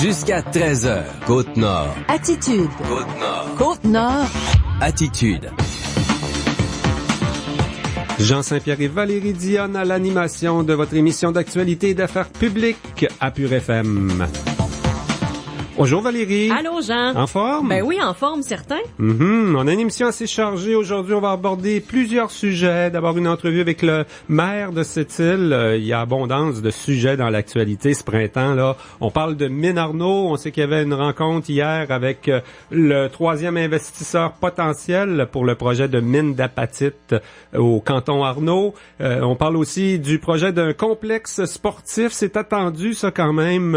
Jusqu'à 13h, Côte-Nord. Attitude. Côte-Nord. Côte-Nord. Attitude. Jean Saint-Pierre et Valérie Dionne à l'animation de votre émission d'actualité et d'affaires publiques à Pure FM. Bonjour Valérie. Allô Jean. En forme? Ben oui, en forme, certain. On a une émission assez chargée aujourd'hui. On va aborder plusieurs sujets. D'abord, une entrevue avec le maire de cette île. Il y a abondance de sujets dans l'actualité ce printemps. Là, on parle de Mine Arnaud. On sait qu'il y avait une rencontre hier avec le troisième investisseur potentiel pour le projet de mine d'apatite au canton Arnaud. On parle aussi du projet d'un complexe sportif. C'est attendu, ça, quand même.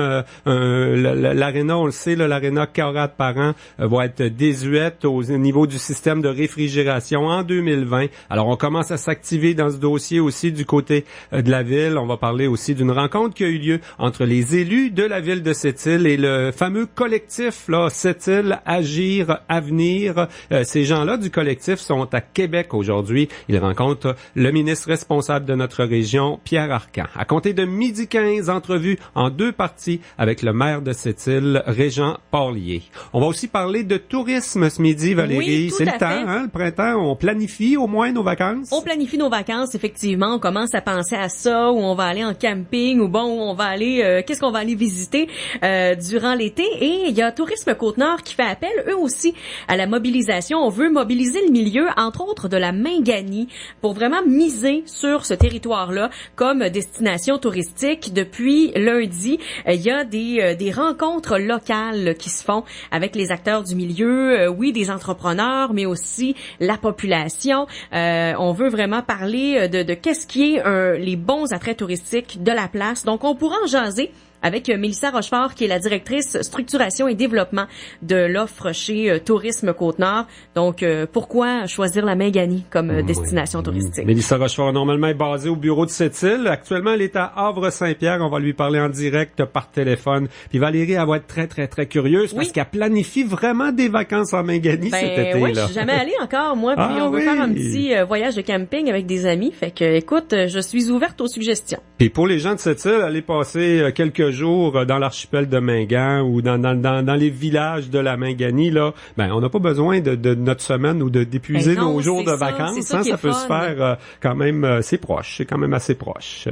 L'aréna, on le sait, l'aréna Conrad Parent va être désuète au niveau du système de réfrigération en 2020. Alors, on commence à s'activer dans ce dossier aussi du côté de la ville. On va parler aussi d'une rencontre qui a eu lieu entre les élus de la ville de Sept-Îles et le fameux collectif, là, Sept-Îles, Agir, Avenir. Ces gens-là du collectif sont à Québec aujourd'hui. Ils rencontrent le ministre responsable de notre région, Pierre Arcan. À compter de 12h15, entrevue en deux parties avec le maire de Sept-Îles, Régent Parlier. On va aussi parler de tourisme ce midi, Valérie. Oui, c'est le temps, hein, le printemps. On planifie au moins nos vacances. On planifie nos vacances, effectivement. On commence à penser à ça, où on va aller en camping, ou bon, on va aller, qu'est-ce qu'on va aller visiter durant l'été. Et il y a Tourisme Côte-Nord qui fait appel, eux aussi, à la mobilisation. On veut mobiliser le milieu, entre autres de la Mingani, pour vraiment miser sur ce territoire-là comme destination touristique. Depuis lundi, il y a des rencontres locales qui se font avec les acteurs du milieu, oui, des entrepreneurs, mais aussi la population. On veut vraiment parler de qu'est-ce qui est les bons attraits touristiques de la place. Donc, on pourra en jaser avec Mélissa Rochefort, qui est la directrice structuration et développement de l'offre chez Tourisme Côte-Nord. Donc, pourquoi choisir la Mingani comme destination touristique? Mélissa Rochefort, normalement, est basée au bureau de Sept-Îles. Actuellement, elle est à Havre-Saint-Pierre. On va lui parler en direct par téléphone. Puis Valérie, elle va être très, très, très curieuse parce qu'elle planifie vraiment des vacances en Mingani cet été. Oui, je suis jamais allée encore, moi. Puis on veut faire un petit voyage de camping avec des amis. Fait que, écoute, je suis ouverte aux suggestions. Puis pour les gens de Sept-Îles, allez passer quelques jours dans l'archipel de Mingan ou dans les villages de la Mingani, là, ben on n'a pas besoin de notre semaine ou d'épuiser nos jours de vacances. Ça peut se faire quand même, c'est proche, c'est quand même assez proche.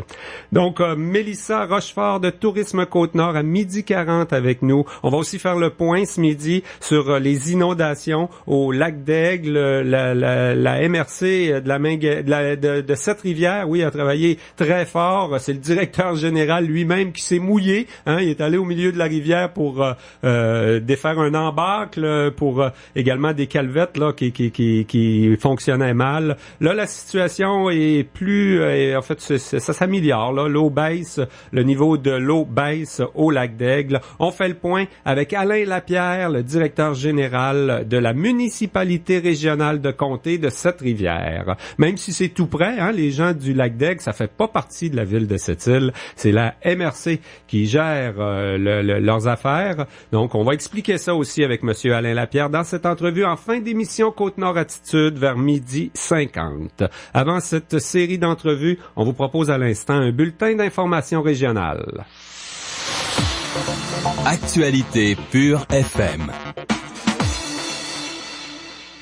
Donc, Mélissa Rochefort de Tourisme Côte-Nord à 12h40 avec nous. On va aussi faire le point ce midi sur les inondations au lac d'Aigle. La MRC de Sept-Rivières, oui, a travaillé très fort. C'est le directeur général lui-même qui s'est mouillé. Il est allé au milieu de la rivière pour défaire un embâcle, pour également des calvettes là qui fonctionnaient mal. Là, la situation est plus, en fait, ça s'améliore. Là, l'eau baisse, le niveau de l'eau baisse au lac d'Aigle. On fait le point avec Alain Lapierre, le directeur général de la municipalité régionale de comté de Sept-Rivières. Même si c'est tout près, les gens du lac d'Aigle, ça fait pas partie de la ville de Sept-Îles. C'est la MRC qui gère leurs affaires. Donc, on va expliquer ça aussi avec Monsieur Alain Lapierre dans cette entrevue en fin d'émission Côte-Nord Attitude vers 12h50. Avant cette série d'entrevues, on vous propose à l'instant un bulletin d'information régionale. Actualité Pure FM.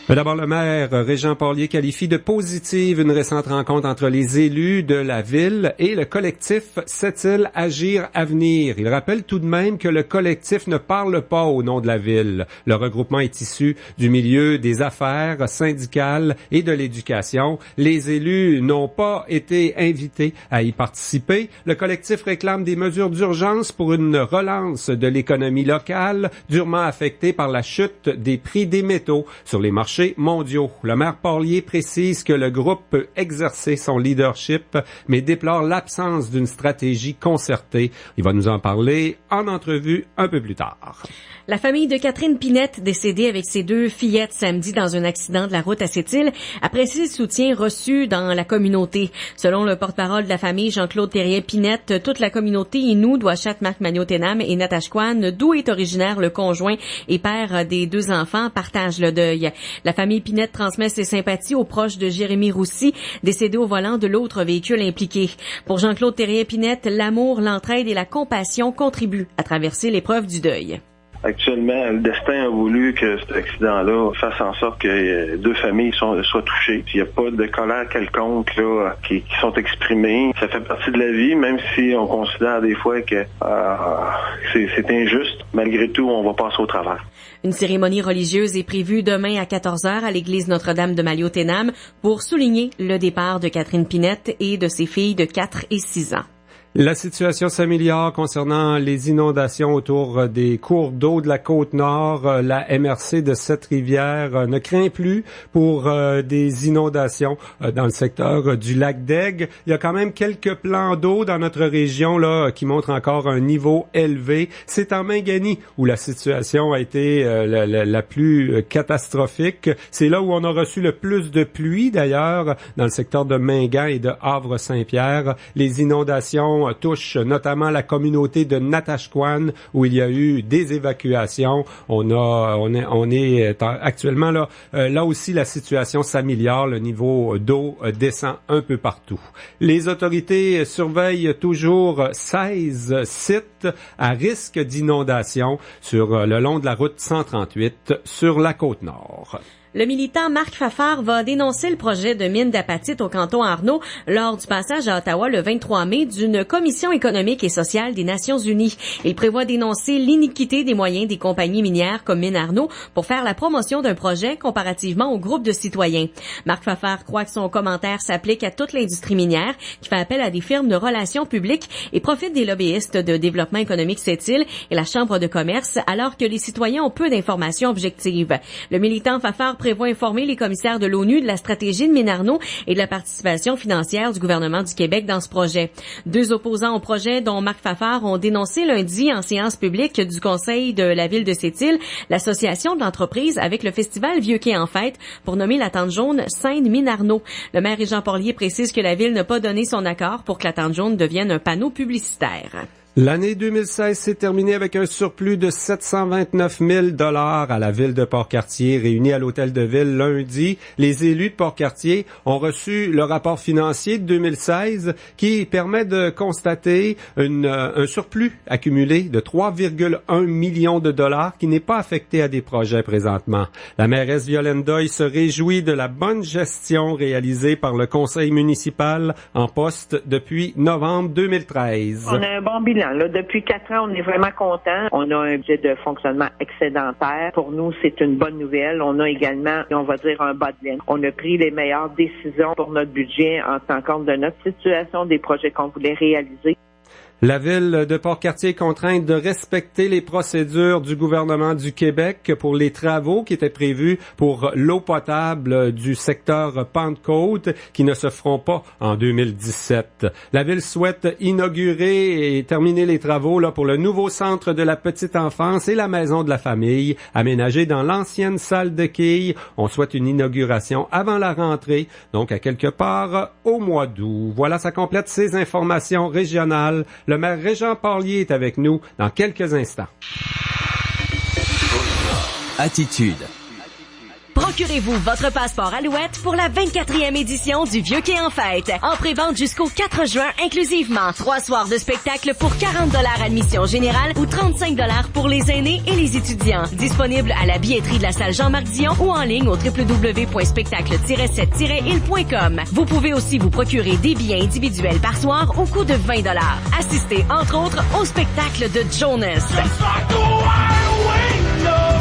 D'abord, le maire Régent Parlier qualifie de positive une récente rencontre entre les élus de la ville et le collectif Sept-Îles Agir Avenir. Il rappelle tout de même que le collectif ne parle pas au nom de la ville. Le regroupement est issu du milieu des affaires syndicales et de l'éducation. Les élus n'ont pas été invités à y participer. Le collectif réclame des mesures d'urgence pour une relance de l'économie locale durement affectée par la chute des prix des métaux sur les marchés mondiaux. Le maire Parlier précise que le groupe peut exercer son leadership, mais déplore l'absence d'une stratégie concertée. Il va nous en parler en entrevue un peu plus tard. La famille de Catherine Pinette, décédée avec ses deux fillettes samedi dans un accident de la route à Sept-Îles, apprécie le soutien reçu dans la communauté. Selon le porte-parole de la famille, Jean-Claude Thérien-Pinette, toute la communauté Innu, Ouachat-Mac-Maniotenam et Natashquan, d'où est originaire le conjoint et père des deux enfants, partage le deuil. La famille Pinette transmet ses sympathies aux proches de Jérémy Roussy, décédé au volant de l'autre véhicule impliqué. Pour Jean-Claude Thériet-Pinette, l'amour, l'entraide et la compassion contribuent à traverser l'épreuve du deuil. Actuellement, le destin a voulu que cet accident-là fasse en sorte que deux familles soient touchées. Il n'y a pas de colère quelconque là, qui sont exprimées. Ça fait partie de la vie, même si on considère des fois que c'est injuste. Malgré tout, on va passer au travers. Une cérémonie religieuse est prévue demain à 14h à l'église Notre-Dame de Maliotenam pour souligner le départ de Catherine Pinette et de ses filles de 4 et 6 ans. La situation s'améliore concernant les inondations autour des cours d'eau de la Côte-Nord. La MRC de Sept-Rivières ne craint plus pour des inondations dans le secteur du lac d'Aigle. Il y a quand même quelques plans d'eau dans notre région là qui montrent encore un niveau élevé. C'est en Mingani où la situation a été la plus catastrophique. C'est là où on a reçu le plus de pluie d'ailleurs, dans le secteur de Mingan et de Havre-Saint-Pierre. Les inondations touche notamment la communauté de Natashquan où il y a eu des évacuations. On est actuellement là aussi la situation s'améliore, le niveau d'eau descend un peu partout. Les autorités surveillent toujours 16 sites à risque d'inondation sur le long de la route 138 sur la Côte-Nord. Le militant Marc Fafard va dénoncer le projet de mine d'apatite au canton Arnaud lors du passage à Ottawa le 23 mai d'une commission économique et sociale des Nations unies. Il prévoit dénoncer l'iniquité des moyens des compagnies minières comme Mine Arnaud pour faire la promotion d'un projet comparativement au groupe de citoyens. Marc Fafard croit que son commentaire s'applique à toute l'industrie minière qui fait appel à des firmes de relations publiques et profite des lobbyistes de développement économique Sept-Îles et la Chambre de commerce alors que les citoyens ont peu d'informations objectives. Le militant Fafard prévoit informer les commissaires de l'ONU de la stratégie de Mine Arnaud et de la participation financière du gouvernement du Québec dans ce projet. Deux opposants au projet, dont Marc Fafard, ont dénoncé lundi en séance publique du conseil de la ville de Sept-Îles l'association de l'entreprise avec le festival Vieux-Quai en fête pour nommer la tente jaune Scène Mine Arnaud. Le maire Régent Porlier précise que la ville n'a pas donné son accord pour que la tente jaune devienne un panneau publicitaire. L'année 2016 s'est terminée avec un surplus de 729 000 $ à la ville de Port-Cartier. Réunis à l'hôtel de ville lundi, les élus de Port-Cartier ont reçu le rapport financier de 2016 qui permet de constater un surplus accumulé de 3,1 millions de dollars qui n'est pas affecté à des projets présentement. La mairesse Violaine Doyle se réjouit de la bonne gestion réalisée par le conseil municipal en poste depuis novembre 2013. On a un bon bilan. Là, depuis 4 ans, on est vraiment contents. On a un budget de fonctionnement excédentaire. Pour nous, c'est une bonne nouvelle. On a également, on va dire, un bas de laine. On a pris les meilleures décisions pour notre budget en tenant compte de notre situation, des projets qu'on voulait réaliser. La ville de Port-Cartier est contrainte de respecter les procédures du gouvernement du Québec pour les travaux qui étaient prévus pour l'eau potable du secteur Pentecôte qui ne se feront pas en 2017. La ville souhaite inaugurer et terminer les travaux pour le nouveau centre de la petite enfance et la maison de la famille aménagée dans l'ancienne salle de quilles. On souhaite une inauguration avant la rentrée, donc à quelque part au mois d'août. Voilà, ça complète ces informations régionales. Le maire Régent Porlier est avec nous dans quelques instants. Attitude. Procurez-vous votre passeport Alouette pour la 24e édition du Vieux-Quai en fête. En pré-vente jusqu'au 4 juin inclusivement. 3 soirs de spectacle pour 40 $ admission générale ou 35 $ pour les aînés et les étudiants. Disponible à la billetterie de la salle Jean-Marc Dion ou en ligne au www.spectacle-7-il.com. Vous pouvez aussi vous procurer des billets individuels par soir au coût de 20 $. Assistez entre autres au spectacle de Jonas,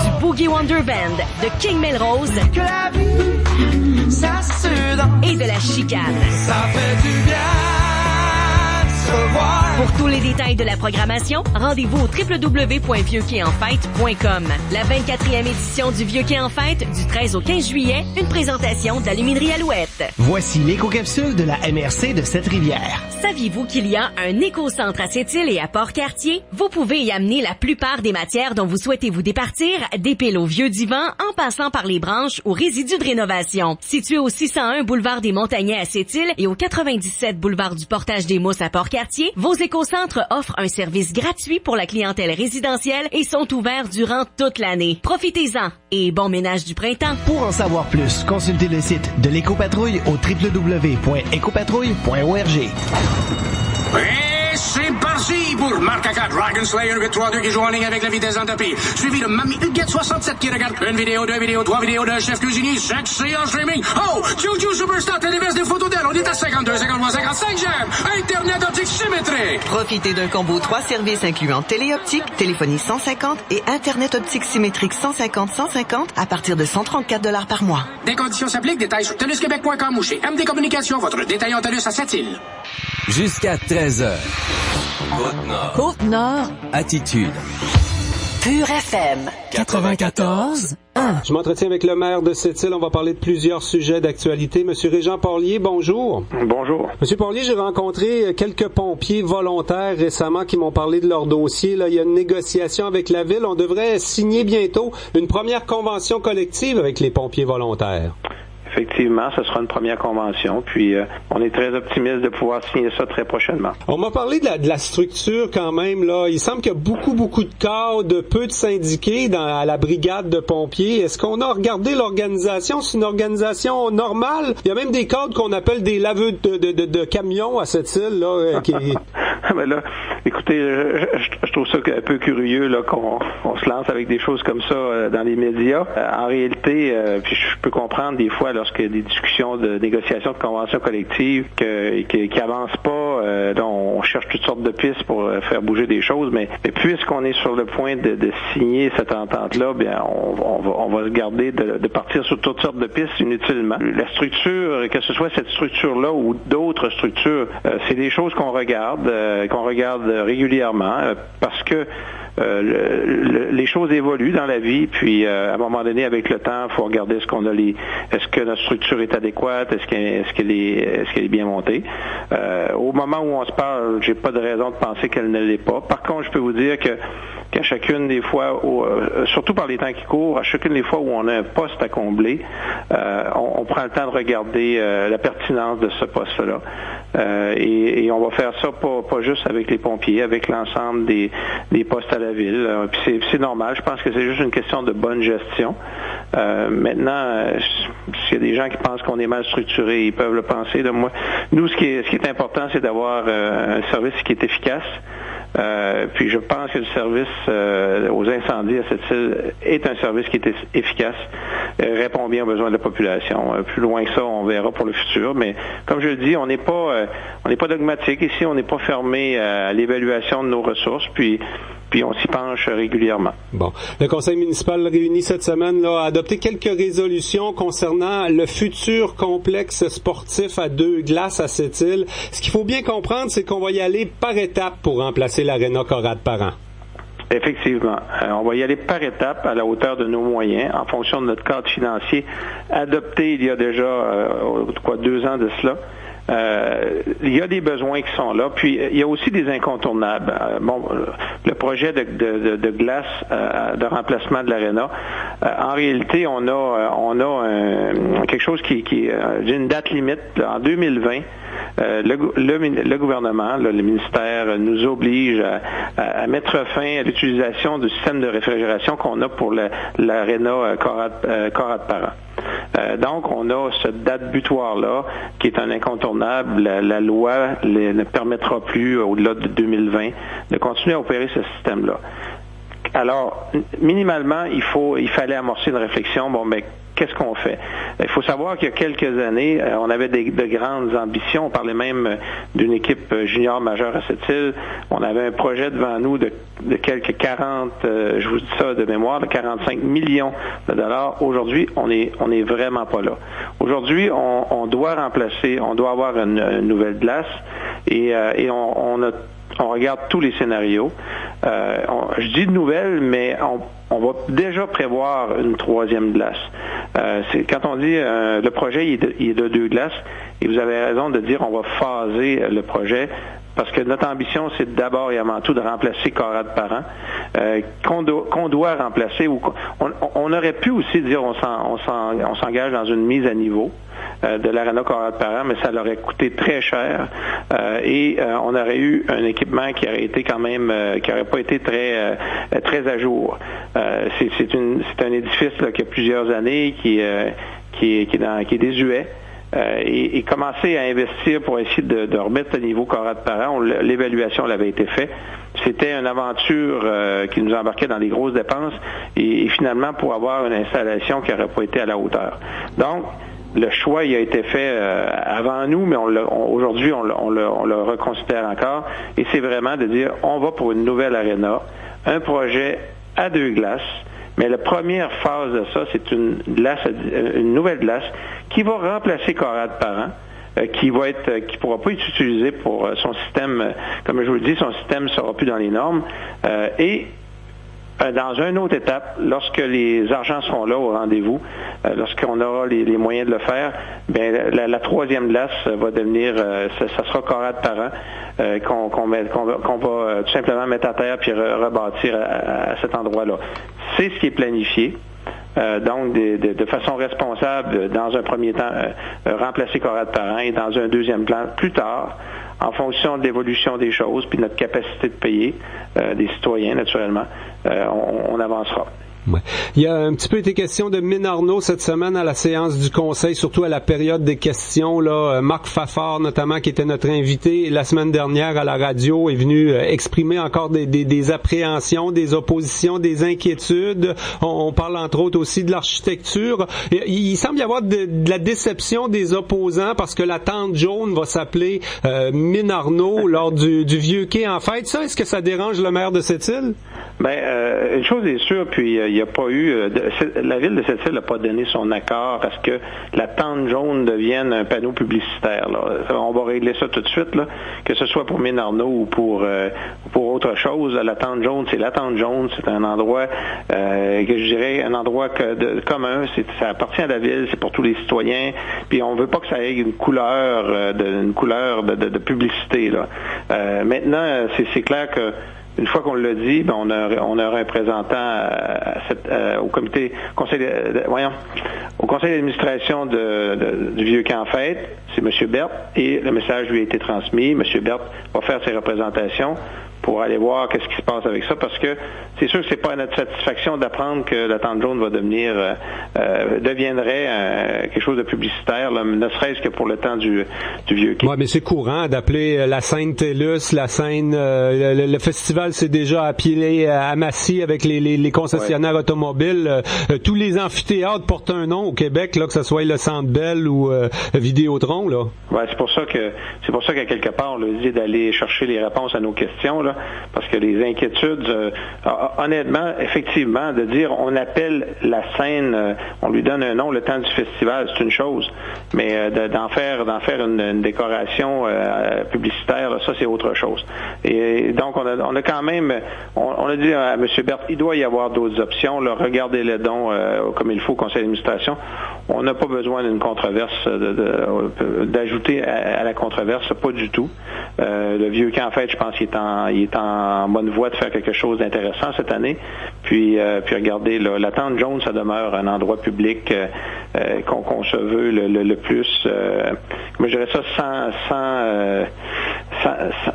du Boogie Wonder Band, de King Melrose que la vie, ça se danse. et de la Chicane. Ça fait du bien de se revoir. Pour tous les détails de la programmation, rendez-vous au www.vieuxquayenfête.com. La 24e édition du Vieux-Quai en fête, du 13 au 15 juillet, une présentation de la Luminerie Alouette. Voici l'éco-capsule de la MRC de Sept-Rivières. Saviez-vous qu'il y a un éco-centre à Sept-Îles et à Port-Cartier? Vous pouvez y amener la plupart des matières dont vous souhaitez vous départir, des piles aux vieux divans, en passant par les branches ou résidus de rénovation. Situé au 601 boulevard des Montagnais à Sept-Îles et au 97 boulevard du Portage des Mousses à Port-Cartier, quartier, vos écocentres offrent un service gratuit pour la clientèle résidentielle et sont ouverts durant toute l'année. Profitez-en et bon ménage du printemps. Pour en savoir plus, consultez le site de l'Écopatrouille au www.ecopatrouille.org. Et c'est parti pour Marcaca Dragon Slayer 832 qui joue en ligne avec la vitesse en tapis. Suivi de Mamie Huguette 67 qui regarde une vidéo, deux vidéos, trois vidéos de chef cuisinier sexy en streaming. Oh, Juju Superstar télévise des photos d'elle. On est à 52, 53, 55 j'aime. Internet optique symétrique. Profitez d'un combo 3 services incluant téléoptique, téléphonie 150 et Internet optique symétrique 150-150 à partir de 134$ par mois. Des conditions s'appliquent. Détails sur TELUSQuébec.com ou chez MD Communications, votre détaillant TELUS à Sept-Îles. Jusqu'à 13h. Côte-Nord. Côte-Nord. Attitude. Pure FM. 94. Je m'entretiens avec le maire de Sept-Îles. On va parler de plusieurs sujets d'actualité. Monsieur Régent Porlier, bonjour. Bonjour. Monsieur Porlier, j'ai rencontré quelques pompiers volontaires récemment qui m'ont parlé de leur dossier. Là, il y a une négociation avec la ville. On devrait signer bientôt une première convention collective avec les pompiers volontaires. Effectivement, ce sera une première convention, puis on est très optimiste de pouvoir signer ça très prochainement. On m'a parlé de la structure quand même, là. Il semble qu'il y a beaucoup de cadres, peu de syndiqués à la brigade de pompiers. Est-ce qu'on a regardé l'organisation? C'est une organisation normale? Il y a même des cadres qu'on appelle des laveux de camions à cette île, là. Ben là, écoutez, je trouve ça un peu curieux là qu'on se lance avec des choses comme ça dans les médias. En réalité, puis je peux comprendre des fois lorsqu'il y a des discussions de négociation de convention collective qui avancent pas, là, on cherche toutes sortes de pistes pour faire bouger des choses, mais puisqu'on est sur le point de signer cette entente-là, bien on va se garder de partir sur toutes sortes de pistes inutilement. La structure, que ce soit cette structure-là ou d'autres structures, c'est des choses qu'on regarde régulièrement parce que les choses évoluent dans la vie, puis à un moment donné, avec le temps, il faut regarder est-ce que notre structure est adéquate, est-ce qu'elle est bien montée. Au moment où on se parle, j'ai pas de raison de penser qu'elle ne l'est pas. Par contre, je peux vous dire qu'à chacune des fois, surtout par les temps qui courent, à chacune des fois où on a un poste à combler, on prend le temps de regarder la pertinence de ce poste-là. Et on va faire ça pas juste avec les pompiers, avec l'ensemble des postes à la ville. Puis c'est normal, je pense que c'est juste une question de bonne gestion. Maintenant, s'il y a des gens qui pensent qu'on est mal structuré, ils peuvent le penser. Nous, ce qui est important, c'est d'avoir un service qui est efficace. Puis je pense que le service aux incendies à cette île est un service qui est efficace, répond bien aux besoins de la population. Plus loin que ça, on verra pour le futur. Mais comme je le dis, on n'est pas dogmatique ici, on n'est pas fermé à l'évaluation de nos ressources. Puis on s'y penche régulièrement. Bon. Le conseil municipal réuni cette semaine a adopté quelques résolutions concernant le futur complexe sportif à 2 glaces à cette île. Ce qu'il faut bien comprendre, c'est qu'on va y aller par étapes pour remplacer l'aréna Conrad-Parent. Effectivement. On va y aller par étapes à la hauteur de nos moyens, en fonction de notre cadre financier adopté il y a déjà 2 ans de cela. Il y a des besoins qui sont là, puis il y a aussi des incontournables. Le projet de glace de remplacement de l'aréna, en réalité, on a quelque chose qui est une date limite en 2020. Le gouvernement, le ministère nous oblige à mettre fin à l'utilisation du système de réfrigération qu'on a pour l'aréna Conrad-Parent. Donc, on a cette date butoir-là qui est un incontournable. La loi ne permettra plus, au-delà de 2020, de continuer à opérer ce système-là. Alors, minimalement, il fallait amorcer une réflexion. Qu'est-ce qu'on fait? Il faut savoir qu'il y a quelques années, on avait de grandes ambitions. On parlait même d'une équipe junior majeure à cette île. On avait un projet devant nous de quelques 40, je vous dis ça de mémoire, de 45 millions de dollars. Aujourd'hui, on est vraiment pas là. Aujourd'hui, on doit remplacer, on doit avoir une nouvelle glace et on regarde tous les scénarios. Je dis de nouvelles, mais on va déjà prévoir une 3e glace. Quand on dit le projet il est de 2 glaces, et vous avez raison de dire on va phaser le projet, parce que notre ambition, c'est d'abord et avant tout de remplacer Conrad-Parent, qu'on doit remplacer. On aurait pu aussi dire on s'engage dans une mise à niveau. de l'Arena Conrad-Parent, mais ça leur aurait coûté très cher et on aurait eu un équipement qui aurait été quand même, qui n'aurait pas été très à jour. C'est un édifice là, qui a plusieurs années, qui est désuet. Et commencer à investir pour essayer de remettre à niveau Conrad-Parent, l'évaluation l'avait été faite. C'était une aventure qui nous embarquait dans des grosses dépenses et finalement pour avoir une installation qui n'aurait pas été à la hauteur. Donc, le choix il a été fait avant nous, mais aujourd'hui on le reconsidère encore. Et c'est vraiment de dire, on va pour une nouvelle aréna, un projet à 2 glaces. Mais la première phase de ça, c'est une nouvelle glace qui va remplacer Conrad-Parent, qui pourra pas être utilisé pour son système, comme je vous le dis, son système ne sera plus dans les normes. Dans une autre étape, lorsque les argents seront là au rendez-vous, lorsqu'on aura les moyens de le faire, bien la troisième glace va devenir, ça sera Conrad-Parent qu'on va tout simplement mettre à terre puis rebâtir à cet endroit-là. C'est ce qui est planifié. Donc, de façon responsable, dans un premier temps, remplacer Conrad-Parent et dans un deuxième plan, plus tard, en fonction de l'évolution des choses puis de notre capacité de payer des citoyens, naturellement, on avancera. Ouais. Il y a un petit peu été question de Mine Arnaud cette semaine à la séance du Conseil, surtout à la période des questions. Là, Marc Fafard, notamment, qui était notre invité la semaine dernière à la radio, est venu exprimer encore des appréhensions, des oppositions, des inquiétudes. On parle entre autres aussi de l'architecture. Il semble y avoir de la déception des opposants parce que la tente jaune va s'appeler Mine Arnaud lors du Vieux Quai en fête. Ça, est-ce que ça dérange le maire de Sept-Îles? Une chose est sûre, puis il n'y a pas eu... la ville de Sept-Îles n'a pas donné son accord à ce que la tente jaune devienne un panneau publicitaire. Là. On va régler ça tout de suite, là, que ce soit pour Mine Arnaud ou pour autre chose. La tente jaune, c'est la tente jaune. C'est un endroit que je dirais un endroit commun. Ça appartient à la ville, c'est pour tous les citoyens. Puis on veut pas que ça ait une couleur de publicité. Là. Maintenant, c'est clair que une fois qu'on l'a dit, ben on aura un représentant au conseil d'administration du Vieux Quai en fête, c'est M. Berthe, et le message lui a été transmis. M. Berthe va faire ses représentations pour aller voir qu'est-ce qui se passe avec ça, parce que c'est sûr que c'est pas à notre satisfaction d'apprendre que la tente jaune va deviendrait quelque chose de publicitaire, là, ne serait-ce que pour le temps du Vieux Quai. Ouais, mais c'est courant d'appeler la scène TELUS, la scène, le festival c'est déjà appelé à Massy avec les concessionnaires automobiles. Tous les amphithéâtres portent un nom au Québec, là, que ce soit le Centre Bell ou Vidéotron, là. Ouais, c'est pour ça qu'à quelque part on a dit d'aller chercher les réponses à nos questions, là, parce que les inquiétudes, honnêtement, effectivement, de dire on appelle la scène, on lui donne un nom le temps du festival, c'est une chose, mais d'en faire une décoration publicitaire, là, ça c'est autre chose. Et donc on a quand même, on a dit à M. Berthe, il doit y avoir d'autres options, là, regardez les dons comme il faut au conseil d'administration. On n'a pas besoin d'une controverse, d'ajouter à la controverse, pas du tout. Le Vieux Quai en fête, je pense qu'il est en bonne voie de faire quelque chose d'intéressant cette année. Puis regardez, là, la tente jaune, ça demeure un endroit public qu'on se veut le plus, comment je dirais ça,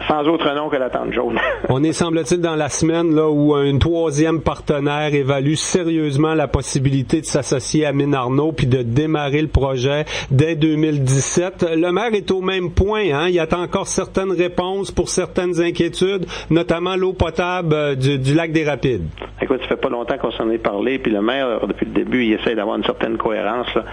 sans autre nom que la tente jaune. On est, semble-t-il, dans la semaine là où un troisième partenaire évalue sérieusement la possibilité de s'associer à Mine Arnaud puis de démarrer le projet dès 2017. Le maire est au même point, hein? Il attend encore certaines réponses pour certaines inquiétudes, notamment l'eau potable du lac des Rapides. Écoute, ça fait pas longtemps qu'on s'en est parlé, puis le maire, depuis le début, il essaie d'avoir une certaine cohérence, là.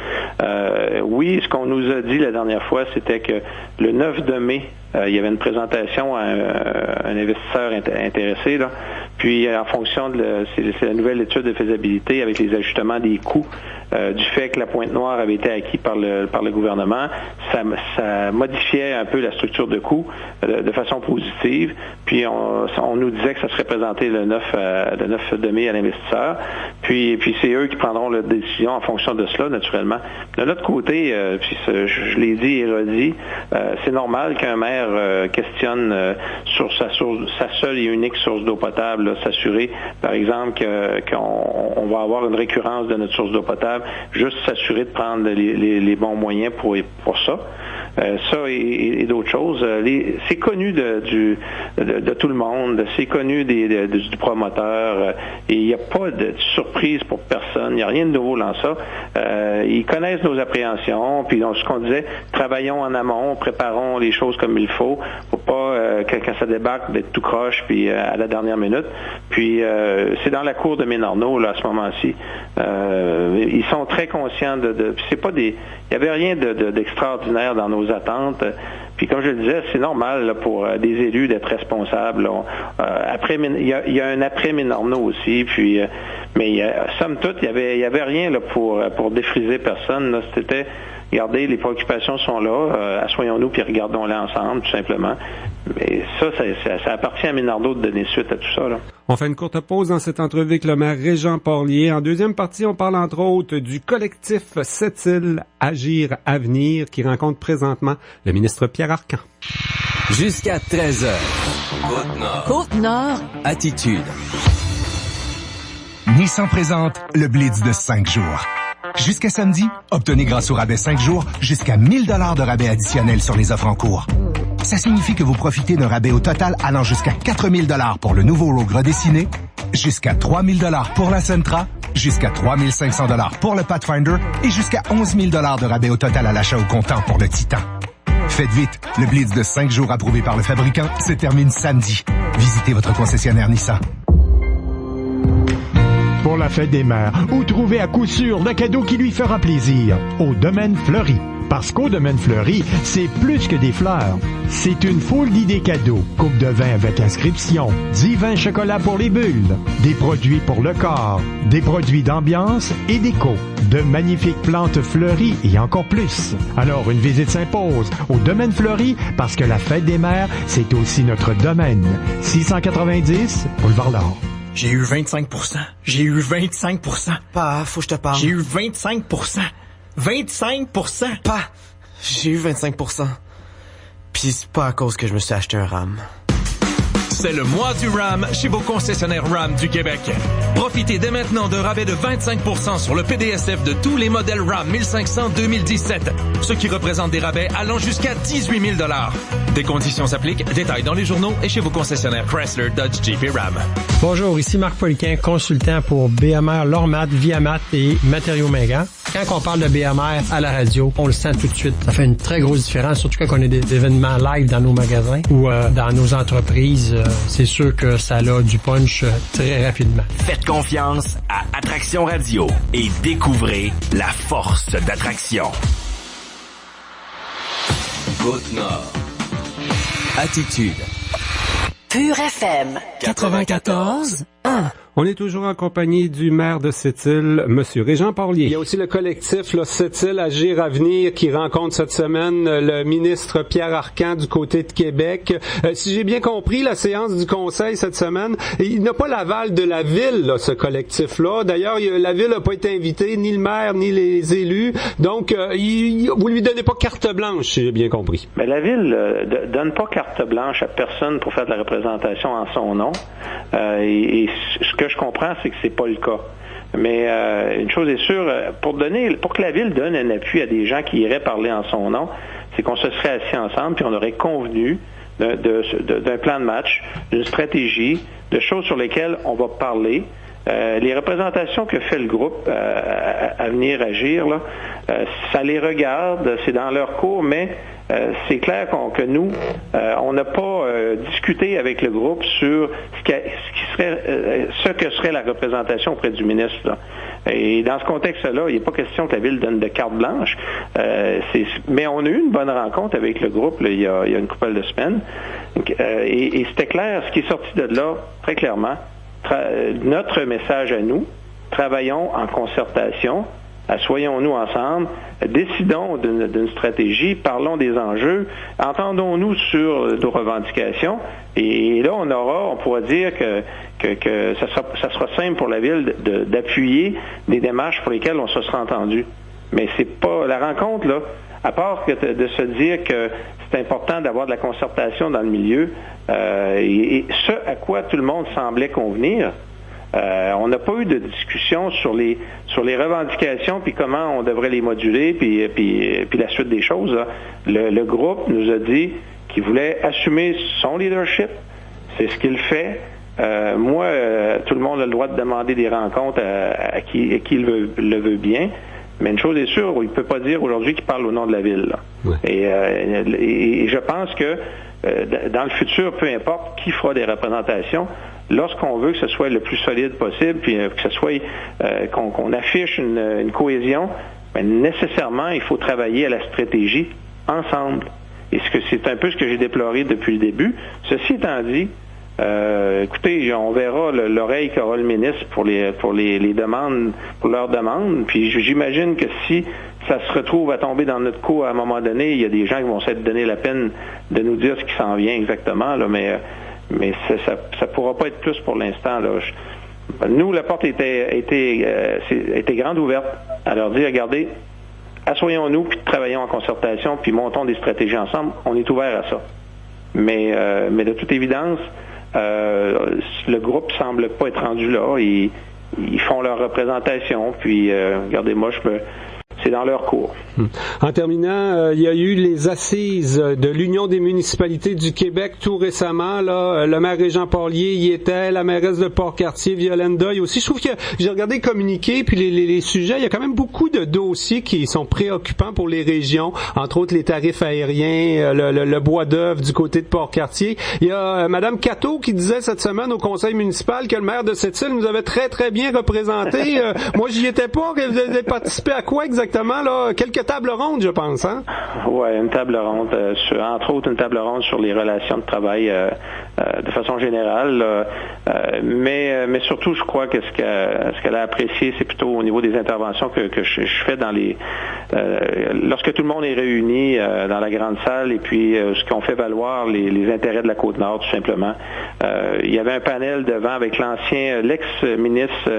Oui, ce qu'on nous a dit la dernière fois, c'était que le 9 de mai, il y avait une présentation à un investisseur intéressé, là. Puis, en fonction c'est la nouvelle étude de faisabilité avec les ajustements des coûts du fait que la Pointe-Noire avait été acquis par le gouvernement, ça modifiait un peu la structure de coûts de façon positive. Puis, on nous disait que ça serait présenté le 9 de mai à l'investisseur. Puis c'est eux qui prendront la décision en fonction de cela, naturellement. De l'autre côté, puis je l'ai dit et redit, c'est normal qu'un maire questionne sur sa seule et unique source d'eau potable là, s'assurer, par exemple, qu'on va avoir une récurrence de notre source d'eau potable, juste s'assurer de prendre les bons moyens pour ça. Ça et d'autres choses. C'est connu de tout le monde, c'est connu du promoteur, et il n'y a pas de surprise pour personne, il n'y a rien de nouveau dans ça. Ils connaissent nos appréhensions, puis donc, ce qu'on disait, travaillons en amont, préparons les choses comme il faut pas quand ça débarque d'être tout croche puis à la dernière minute. Puis c'est dans la cour de Ménarneau là à ce moment-ci. Ils sont très conscients c'est pas il y avait rien d'extraordinaire dans nos attentes. Puis comme je le disais, c'est normal là, pour des élus d'être responsables. Il y a un après Ménarneau aussi. Puis mais somme toute, il y avait rien là pour défriser personne. Là. C'était regardez, les préoccupations sont là, assoyons-nous puis regardons-les ensemble, tout simplement. Mais ça appartient à Ménardeau de donner suite à tout ça. Là. On fait une courte pause dans cette entrevue avec le maire Régent Porlier. En deuxième partie, on parle entre autres du collectif Sept-Îles Agir Avenir qui rencontre présentement le ministre Pierre Arcan. Jusqu'à 13h. Côte-Nord. Côte-Nord. Attitude. Nissan présente le Blitz de 5 jours. Jusqu'à samedi, obtenez grâce au rabais 5 jours jusqu'à 1000 $ de rabais additionnels sur les offres en cours. Ça signifie que vous profitez d'un rabais au total allant jusqu'à 4000 $ pour le nouveau Rogue redessiné, jusqu'à 3000 $ pour la Sentra, jusqu'à 3500 $ pour le Pathfinder et jusqu'à 11 000 $ de rabais au total à l'achat au comptant pour le Titan. Faites vite, le Blitz de 5 jours approuvé par le fabricant se termine samedi. Visitez votre concessionnaire Nissan. Pour la fête des mères, ou trouver à coup sûr le cadeau qui lui fera plaisir au Domaine Fleury. Parce qu'au Domaine Fleury, c'est plus que des fleurs. C'est une foule d'idées cadeaux. Coupe de vin avec inscription, 10 vins chocolat pour les bulles, des produits pour le corps, des produits d'ambiance et déco, de magnifiques plantes fleuries et encore plus. Alors, une visite s'impose au Domaine Fleury parce que la fête des mères, c'est aussi notre domaine. 690 Boulevard L'Or. J'ai eu 25%. J'ai eu 25%. Pa, faut que je te parle. J'ai eu 25%. 25%. Pa, j'ai eu 25%. Pis c'est pas à cause que je me suis acheté un RAM. C'est le mois du RAM chez vos concessionnaires RAM du Québec. Profitez dès maintenant d'un rabais de 25% sur le PDSF de tous les modèles RAM 1500 2017, ce qui représente des rabais allant jusqu'à 18 000 $. Des conditions s'appliquent, détails dans les journaux et chez vos concessionnaires Chrysler, Dodge, Jeep et Ram. Bonjour, ici Marc Poliquin, consultant pour BMR Lormat, Viamat et Matériaux Mingan. Quand on parle de BMR à la radio, on le sent tout de suite. Ça fait une très grosse différence, surtout quand on a des événements live dans nos magasins ou dans nos entreprises. C'est sûr que ça a du punch très rapidement. Faites confiance à Attraction Radio et découvrez la force d'Attraction. Côte-Nord. Attitude. Pure FM 94.1. On est toujours en compagnie du maire de Sept-Îles, Monsieur Régent Porlier. Il y a aussi le collectif Sept-Îles Agir Avenir qui rencontre cette semaine le ministre Pierre Arcan du côté de Québec. Si j'ai bien compris, la séance du conseil cette semaine, il n'a pas l'aval de la ville, là, ce collectif-là. D'ailleurs, la ville n'a pas été invitée, ni le maire, ni les élus. Donc, vous lui donnez pas carte blanche, si j'ai bien compris. Mais la ville donne pas carte blanche à personne pour faire de la représentation en son nom. Et ce que je comprends, c'est que c'est pas le cas. Mais une chose est sûre, pour que la ville donne un appui à des gens qui iraient parler en son nom, c'est qu'on se serait assis ensemble puis on aurait convenu d'un plan de match, d'une stratégie, de choses sur lesquelles on va parler. Les représentations que fait le groupe à venir agir, là, ça les regarde, c'est dans leur cours, mais c'est clair que nous, on n'a pas discuté avec le groupe sur ce que serait la représentation auprès du ministre. Là. Et dans ce contexte-là, il n'est pas question que la Ville donne de carte blanche. Mais on a eu une bonne rencontre avec le groupe là, il y a une couple de semaines. Et c'était clair, ce qui est sorti de là, très clairement, notre message à nous, travaillons en concertation, assoyons-nous ensemble, décidons d'une stratégie, parlons des enjeux, entendons-nous sur nos revendications, et là on pourra dire que ça sera simple pour la Ville d'appuyer des démarches pour lesquelles on se sera entendu. Mais c'est pas la rencontre, là, à part que de se dire que c'est important d'avoir de la concertation dans le milieu. Et ce à quoi tout le monde semblait convenir, on n'a pas eu de discussion sur les revendications puis comment on devrait les moduler puis la suite des choses. Là. Le groupe nous a dit qu'il voulait assumer son leadership. C'est ce qu'il fait. Moi, tout le monde a le droit de demander des rencontres à qui le veut bien. Mais une chose est sûre, il ne peut pas dire aujourd'hui qu'il parle au nom de la ville. Ouais. Et je pense que dans le futur, peu importe qui fera des représentations, lorsqu'on veut que ce soit le plus solide possible, puis que ce soit qu'on affiche une cohésion, bien, nécessairement, il faut travailler à la stratégie ensemble. Et c'est un peu ce que j'ai déploré depuis le début. Ceci étant dit, écoutez, on verra l'oreille qu'aura le ministre pour les demandes, pour leurs demandes. Puis j'imagine que si ça se retrouve à tomber dans notre coup à un moment donné, il y a des gens qui vont s'être donné la peine de nous dire ce qui s'en vient exactement. Là, mais ça pourra pas être plus pour l'instant. Là. Nous, la porte était grande ouverte à leur dire, regardez, assoyons-nous, puis travaillons en concertation, puis montons des stratégies ensemble. On est ouvert à ça. Mais de toute évidence, le groupe semble pas être rendu là. Ils font leur représentation, puis regardez-moi, c'est dans leur cours. En terminant, il y a eu les assises de l'Union des municipalités du Québec tout récemment. Là, le maire Régent Porlier y était, la mairesse de Port-Cartier, Violaine Doyle aussi. Je trouve que j'ai regardé le communiqué, puis les sujets, il y a quand même beaucoup de dossiers qui sont préoccupants pour les régions, entre autres les tarifs aériens, le bois d'œuvre du côté de Port-Cartier. Il y a Mme Cateau qui disait cette semaine au conseil municipal que le maire de cette île nous avait très, très bien représenté. Moi, j'y étais pas. Vous avez participé à quoi exactement? Là, quelques tables rondes, je pense, hein? Oui, une table ronde, entre autres une table ronde sur les relations de travail de façon générale. Mais surtout, je crois que ce qu'elle a apprécié, c'est plutôt au niveau des interventions que je fais dans lorsque tout le monde est réuni dans la grande salle et puis ce qu'on fait valoir les intérêts de la Côte-Nord, tout simplement. Il y avait un panel devant avec l'ex-ministre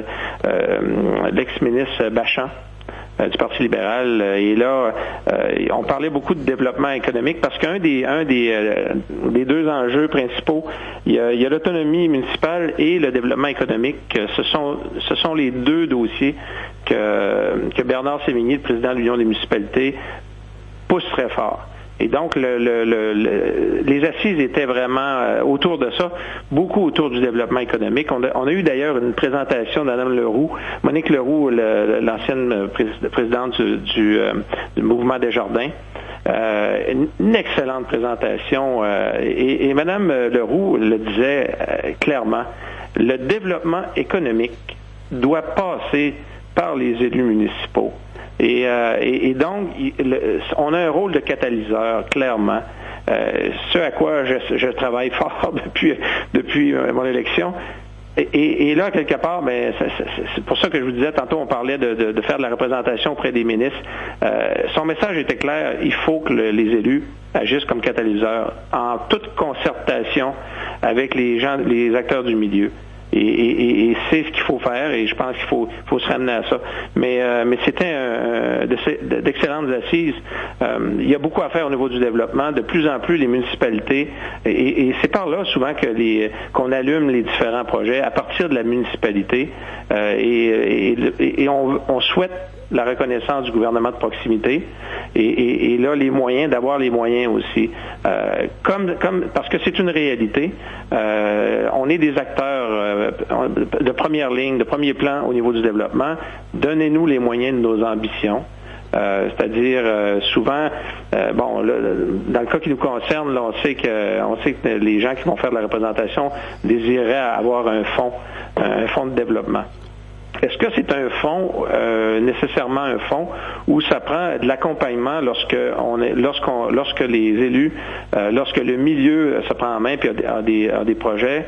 Bachand, du Parti libéral. Et là, on parlait beaucoup de développement économique parce qu'un des deux enjeux principaux, il y a l'autonomie municipale et le développement économique. Ce sont les deux dossiers que Bernard Sévigny, le président de l'Union des municipalités, pousse très fort. Et donc, les assises étaient vraiment autour de ça, beaucoup autour du développement économique. On a eu d'ailleurs une présentation de Mme Leroux, Monique Leroux, l'ancienne présidente du mouvement Desjardins. Une excellente présentation. Et Mme Leroux le disait clairement, le développement économique doit passer par les élus municipaux. Et donc, on a un rôle de catalyseur, clairement. Ce à quoi je travaille fort depuis mon élection. Et là, quelque part, c'est pour ça que je vous disais, tantôt on parlait de faire de la représentation auprès des ministres. Son message était clair, il faut que les élus agissent comme catalyseurs en toute concertation avec les acteurs du milieu. Et c'est ce qu'il faut faire, et je pense qu'il faut se ramener à ça. Mais c'était d'excellentes assises. Il y a beaucoup à faire au niveau du développement. De plus en plus, les municipalités, et c'est par là souvent qu'on allume les différents projets à partir de la municipalité. Et on souhaite la reconnaissance du gouvernement de proximité et là d'avoir les moyens aussi parce que c'est une réalité. On est des acteurs de première ligne, de premier plan au niveau du développement. Donnez-nous les moyens de nos ambitions. C'est-à-dire souvent, dans le cas qui nous concerne, là, on sait que les gens qui vont faire de la représentation désireraient avoir un fonds de développement. Est-ce que c'est un fonds, nécessairement un fonds, où ça prend de l'accompagnement lorsque les élus, lorsque le milieu se prend en main puis a des projets,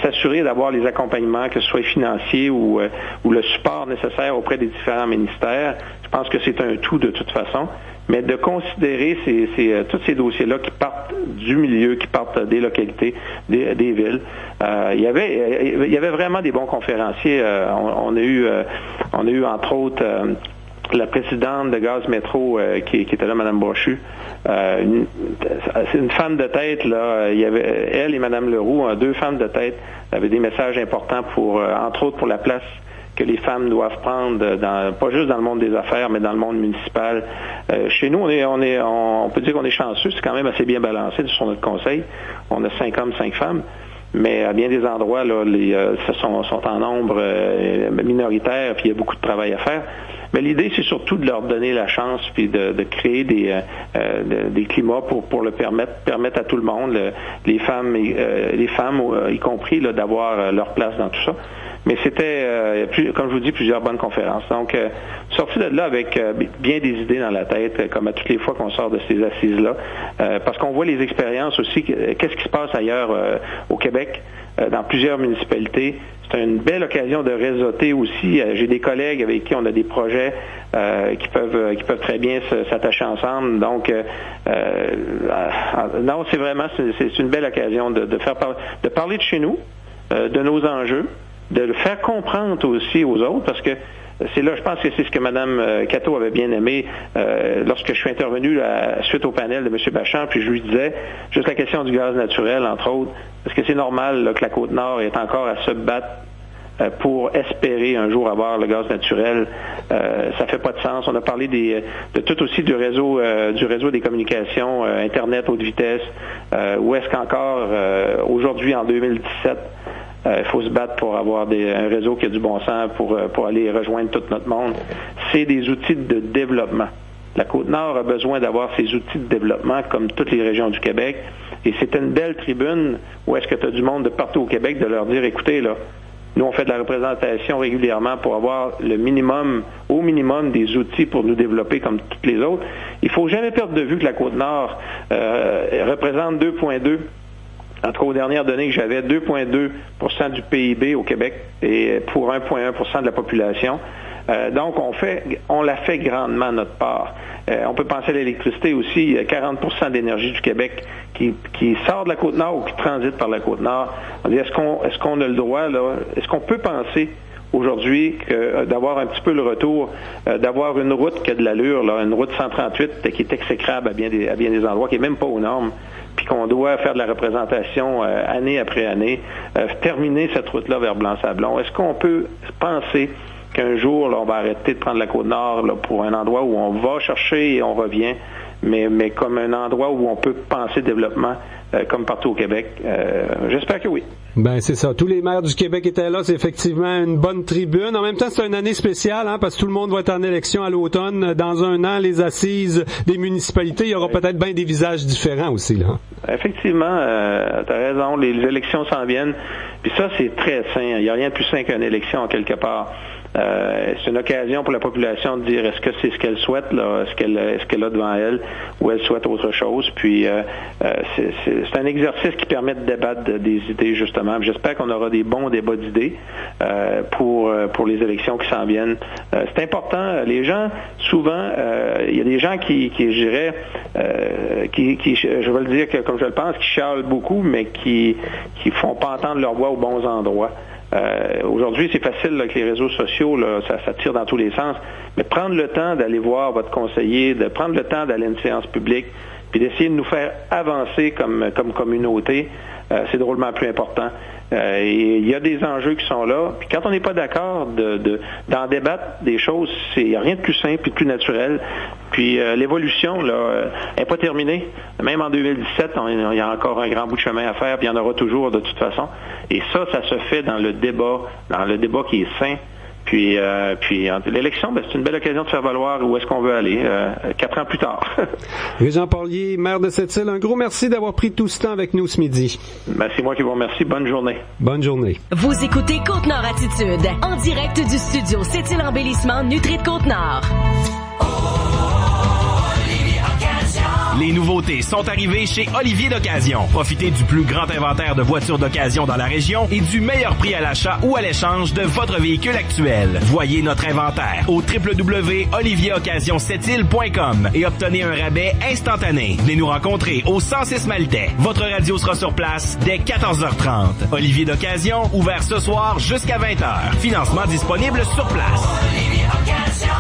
s'assurer d'avoir les accompagnements, que ce soit financiers ou le support nécessaire auprès des différents ministères. Je pense que c'est un tout de toute façon. Mais de considérer tous ces dossiers-là qui partent du milieu, qui partent des localités, des villes. Il y avait vraiment des bons conférenciers. On a eu entre autres la présidente de Gaz Métro qui était là, Mme Brochu. C'est une femme de tête, là. Il y avait elle et Mme Leroux, deux femmes de tête, avaient des messages importants pour, entre autres, pour la place que les femmes doivent prendre, pas juste dans le monde des affaires, mais dans le monde municipal. Chez nous, on peut dire qu'on est chanceux, c'est quand même assez bien balancé sur notre conseil. On a 5 hommes, 5 femmes. Mais à bien des endroits, là, sont en nombre minoritaire, puis il y a beaucoup de travail à faire. Mais l'idée, c'est surtout de leur donner la chance, puis de créer des climats pour le permettre à tout le monde, les femmes, y compris, là, d'avoir leur place dans tout ça. Mais c'était, comme je vous dis, plusieurs bonnes conférences. Donc, sorti de là avec bien des idées dans la tête, comme à toutes les fois qu'on sort de ces assises-là, parce qu'on voit les expériences aussi, qu'est-ce qui se passe ailleurs au Québec, dans plusieurs municipalités. C'est une belle occasion de réseauter aussi. J'ai des collègues avec qui on a des projets qui peuvent très bien s'attacher ensemble. Donc, non, c'est une belle occasion de parler de chez nous, de nos enjeux, de le faire comprendre aussi aux autres, parce que c'est là, je pense que c'est ce que Mme Cato avait bien aimé lorsque je suis intervenu suite au panel de M. Bachand, puis je lui disais juste la question du gaz naturel, entre autres, parce que c'est normal là, que la Côte-Nord est encore à se battre pour espérer un jour avoir le gaz naturel. Ça fait pas de sens. On a parlé de tout aussi du réseau des communications, Internet haute vitesse, où est-ce qu'encore aujourd'hui, en 2017, il faut se battre pour avoir un réseau qui a du bon sens pour aller rejoindre tout notre monde. C'est des outils de développement. La Côte-Nord a besoin d'avoir ces outils de développement comme toutes les régions du Québec. Et c'est une belle tribune où est-ce que tu as du monde de partout au Québec de leur dire, écoutez, là, nous on fait de la représentation régulièrement pour avoir au minimum des outils pour nous développer comme toutes les autres. Il faut jamais perdre de vue que la Côte-Nord représente 2,2%. En tout cas, aux dernières données que j'avais, 2,2% du PIB au Québec et pour 1,1% de la population. Donc, on l'a fait grandement notre part. On peut penser à l'électricité aussi. 40% d'énergie du Québec qui sort de la Côte-Nord ou qui transite par la Côte-Nord. On dit, est-ce qu'on a le droit, là, est-ce qu'on peut penser aujourd'hui d'avoir un petit peu le retour, d'avoir une route qui a de l'allure, là, une route 138 qui est exécrable à bien des endroits, qui est même pas aux normes, puis qu'on doit faire de la représentation année après année, terminer cette route-là vers Blanc-Sablon. Est-ce qu'on peut penser qu'un jour, là, on va arrêter de prendre la Côte-Nord là, pour un endroit où on va chercher et on revient, mais comme un endroit où on peut penser développement comme partout au Québec? J'espère que oui. Ben c'est ça. Tous les maires du Québec étaient là. C'est effectivement une bonne tribune. En même temps, c'est une année spéciale, parce que tout le monde va être en élection à l'automne. Dans un an, les assises des municipalités, il y aura peut-être bien des visages différents aussi, là. Effectivement, t'as raison. Les élections s'en viennent. Puis ça, c'est très sain. Il n'y a rien de plus sain qu'une élection, en quelque part. C'est une occasion pour la population de dire est-ce que c'est ce qu'elle souhaite, là, est-ce qu'elle a devant elle, ou elle souhaite autre chose. Puis c'est un exercice qui permet de débattre des idées, justement. J'espère qu'on aura des bons débats d'idées pour les élections qui s'en viennent. C'est important. Les gens, souvent, il y a des gens qui je dirais, je vais le dire comme je le pense, qui chialent beaucoup, mais qui font pas entendre leur voix aux bons endroits. Aujourd'hui, c'est facile là, avec les réseaux sociaux, là, ça tire dans tous les sens, mais prendre le temps d'aller voir votre conseiller, de prendre le temps d'aller à une séance publique, puis d'essayer de nous faire avancer comme communauté, c'est drôlement plus important. Et il y a des enjeux qui sont là. Puis quand on n'est pas d'accord d'en débattre des choses, il n'y a rien de plus simple et de plus naturel. Puis l'évolution là est pas terminée. Même en 2017, il y a encore un grand bout de chemin à faire, puis il y en aura toujours de toute façon. Et ça se fait dans le débat qui est sain. Puis l'élection, c'est une belle occasion de faire valoir où est-ce qu'on veut aller 4 ans plus tard. Régent Porlier, maire de Sept-Îles, un gros merci d'avoir pris tout ce temps avec nous ce midi. C'est moi qui vous remercie. Bonne journée. Bonne journée. Vous écoutez Côte-Nord Attitude, en direct du studio Sept-Îles Embellissement Nutri de Côte-Nord. Les nouveautés sont arrivées chez Olivier d'Occasion. Profitez du plus grand inventaire de voitures d'occasion dans la région et du meilleur prix à l'achat ou à l'échange de votre véhicule actuel. Voyez notre inventaire au www.olivieroccasionseptile.com et obtenez un rabais instantané. Venez nous rencontrer au 106 Maltais. Votre radio sera sur place dès 14h30. Olivier d'Occasion, ouvert ce soir jusqu'à 20h. Financement disponible sur place. Olivier Occasion.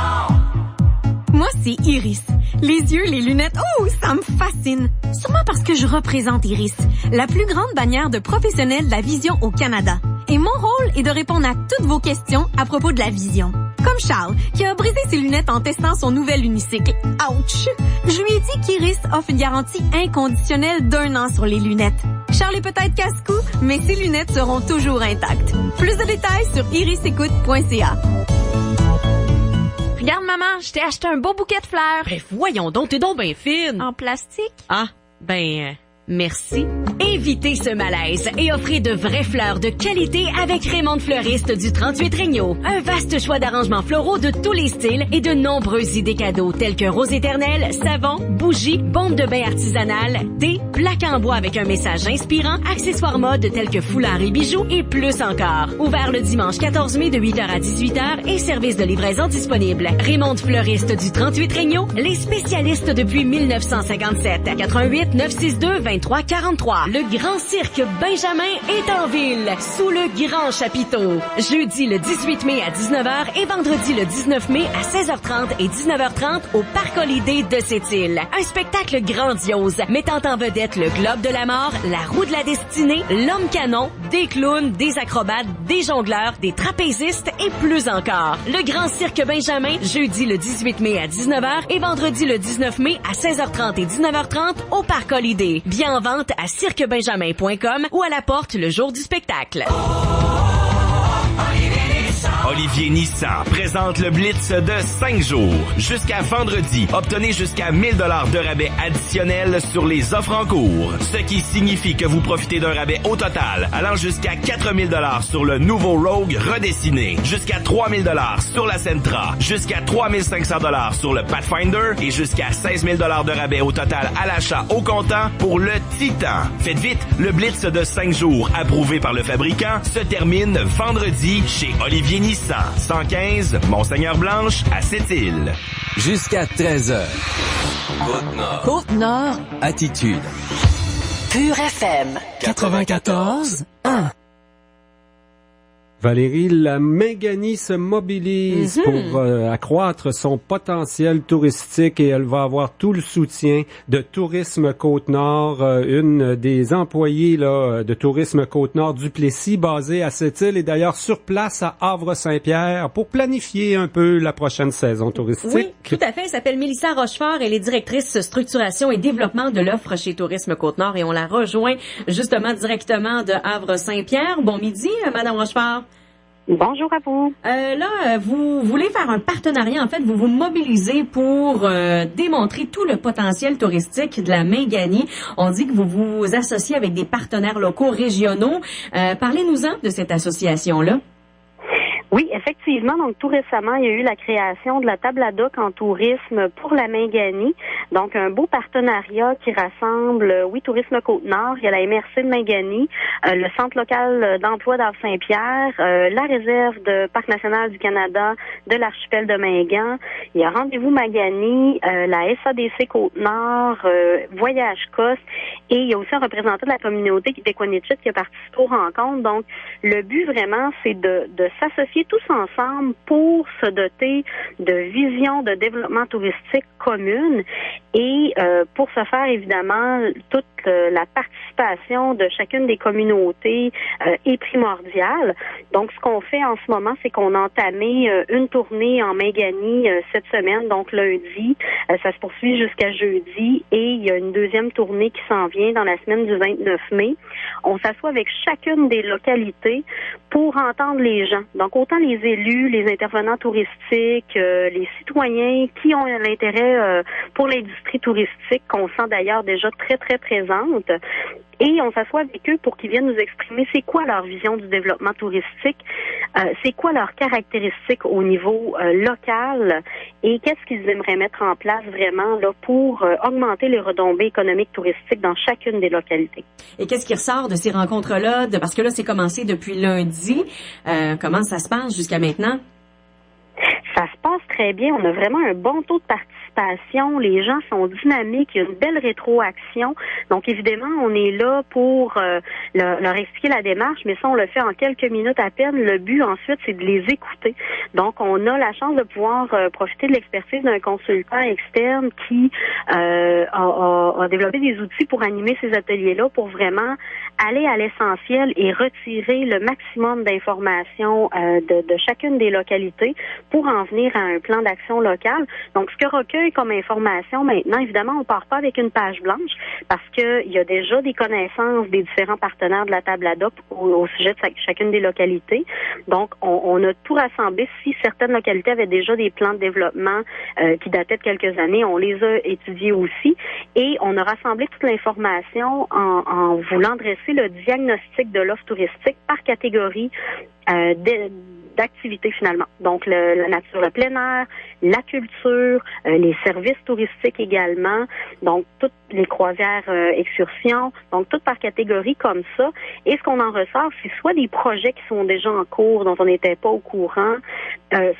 Moi, c'est Iris. Les yeux, les lunettes, ça me fascine. Sûrement parce que je représente Iris, la plus grande bannière de professionnels de la vision au Canada. Et mon rôle est de répondre à toutes vos questions à propos de la vision. Comme Charles, qui a brisé ses lunettes en testant son nouvel unicycle. Ouch! Je lui ai dit qu'Iris offre une garantie inconditionnelle d'1 an sur les lunettes. Charles est peut-être casse-cou, mais ses lunettes seront toujours intactes. Plus de détails sur irisécoute.ca. Regarde, maman, je t'ai acheté un beau bouquet de fleurs. Ben voyons donc, t'es donc bien fine. En plastique? Ah, merci. Évitez ce malaise et offrez de vraies fleurs de qualité avec Raymond Fleuriste du 38 Regnault. Un vaste choix d'arrangements floraux de tous les styles et de nombreuses idées cadeaux telles que rose éternelle, savon, bougies, bombes de bain artisanales, thé, plaques en bois avec un message inspirant, accessoires mode tels que foulards et bijoux et plus encore. Ouvert le dimanche 14 mai de 8h à 18h et service de livraison disponible. Raymond Fleuriste du 38 Regnault, les spécialistes depuis 1957. 88 962 2343. Le Grand Cirque Benjamin est en ville, sous le Grand Chapiteau. Jeudi le 18 mai à 19h et vendredi le 19 mai à 16h30 et 19h30 au Parc Holiday de Sept-Îles. Un spectacle grandiose mettant en vedette le Globe de la Mort, la Roue de la Destinée, l'Homme Canon, des clowns, des acrobates, des jongleurs, des trapézistes et plus encore. Le Grand Cirque Benjamin, jeudi le 18 mai à 19h et vendredi le 19 mai à 16h30 et 19h30 au Parc Holiday. Bien en vente à cirquebenjamin.com ou à la porte le jour du spectacle. Olivier Nissan présente le Blitz de 5 jours. Jusqu'à vendredi, obtenez jusqu'à 1000 $ de rabais additionnels sur les offres en cours. Ce qui signifie que vous profitez d'un rabais au total allant jusqu'à 4000 $ sur le nouveau Rogue redessiné, jusqu'à 3000 $ sur la Sentra, jusqu'à 3500 $ sur le Pathfinder et jusqu'à 16 000 $ de rabais au total à l'achat au comptant pour le Titan. Faites vite, le Blitz de 5 jours approuvé par le fabricant se termine vendredi chez Olivier Nissan. 115 Monseigneur-Blanche à Sept-Îles. Jusqu'à 13h. Côte-Nord. Côte-Nord. Attitude. Pure FM. 94.1. Valérie, la Mangani se mobilise pour accroître son potentiel touristique et elle va avoir tout le soutien de Tourisme Côte-Nord, une des employées là, de Tourisme Côte-Nord Duplessis, basée à Sept-Îles et d'ailleurs sur place à Havre-Saint-Pierre pour planifier un peu la prochaine saison touristique. Oui, tout à fait. Elle s'appelle Mélissa Rochefort. Elle est directrice structuration et développement de l'offre chez Tourisme Côte-Nord et on la rejoint justement directement de Havre-Saint-Pierre. Bon midi, Madame Rochefort. Bonjour à vous. Là, vous voulez faire un partenariat. En fait, vous vous mobilisez pour démontrer tout le potentiel touristique de la Mangani. On dit que vous vous associez avec des partenaires locaux régionaux. Parlez-nous-en de cette association-là. Oui, effectivement. Donc, tout récemment, il y a eu la création de la table ad hoc en tourisme pour la Mangani. Donc, un beau partenariat qui rassemble, Tourisme Côte-Nord, il y a la MRC de Mangani, le Centre local d'emploi d'Havre-Saint-Pierre, la réserve de Parc national du Canada de l'archipel de Mingan. Il y a Rendez-vous Mangani, la SADC Côte-Nord, Voyage Coste, et il y a aussi un représentant de la communauté d'Equanichit qui a participé aux rencontres. Donc, le but vraiment, c'est de s'associer tous ensemble pour se doter de visions de développement touristique communes et pour ce faire, évidemment, toute la participation de chacune des communautés est primordiale. Donc, ce qu'on fait en ce moment, c'est qu'on a entamé une tournée en Mangani cette semaine, donc lundi. Ça se poursuit jusqu'à jeudi et il y a une deuxième tournée qui s'en vient dans la semaine du 29 mai. On s'assoit avec chacune des localités pour entendre les gens. Donc, autant les élus, les intervenants touristiques, les citoyens qui ont l'intérêt pour l'industrie touristique, qu'on sent d'ailleurs déjà très, très présente. Et on s'assoit avec eux pour qu'ils viennent nous exprimer c'est quoi leur vision du développement touristique, c'est quoi leurs caractéristiques au niveau local et qu'est-ce qu'ils aimeraient mettre en place vraiment là pour augmenter les retombées économiques touristiques dans chacune des localités. Et qu'est-ce qui ressort de ces rencontres-là? Parce que là, c'est commencé depuis lundi. Comment ça se passe jusqu'à maintenant? Ça se passe très bien. On a vraiment un bon taux de participation concertation, les gens sont dynamiques, il y a une belle rétroaction. Donc évidemment, on est là pour leur expliquer la démarche, mais ça on le fait en quelques minutes à peine. Le but ensuite, c'est de les écouter. Donc on a la chance de pouvoir profiter de l'expertise d'un consultant externe qui a développé des outils pour animer ces ateliers-là, pour vraiment aller à l'essentiel et retirer le maximum d'informations de chacune des localités pour en venir à un plan d'action local. Donc, ce que recueille comme information maintenant, évidemment, on part pas avec une page blanche parce qu'il y a déjà des connaissances des différents partenaires de la table ad hoc au sujet de chacune des localités. Donc, on a tout rassemblé. Si certaines localités avaient déjà des plans de développement qui dataient de quelques années, on les a étudiés aussi et on a rassemblé toute l'information en voulant dresser le diagnostic de l'offre touristique par catégorie d'activités finalement. Donc la nature, le plein air, la culture, les services touristiques également, donc toutes les croisières, excursions, donc toutes par catégorie comme ça. Et ce qu'on en ressort, c'est soit des projets qui sont déjà en cours dont on n'était pas au courant,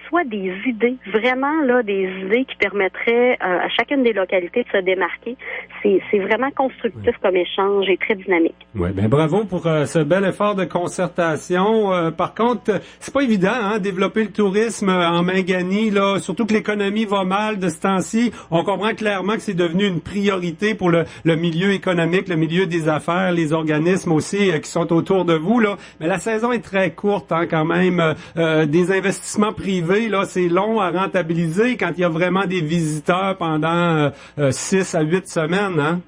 soit des idées, vraiment là des idées qui permettraient à chacune des localités de se démarquer. C'est vraiment constructif comme échange et très dynamique. Ouais, ben bravo pour ce bel effort de concertation. Par contre, c'est pas évident développer le tourisme en Mingani là, surtout que l'économie va mal de ce temps-ci. On comprend clairement que c'est devenu une priorité pour le milieu économique, le milieu des affaires, les organismes aussi qui sont autour de vous là. Mais la saison est très courte quand même. Des investissements privés là, c'est long à rentabiliser quand il y a vraiment des visiteurs pendant 6 à 8 semaines, hein?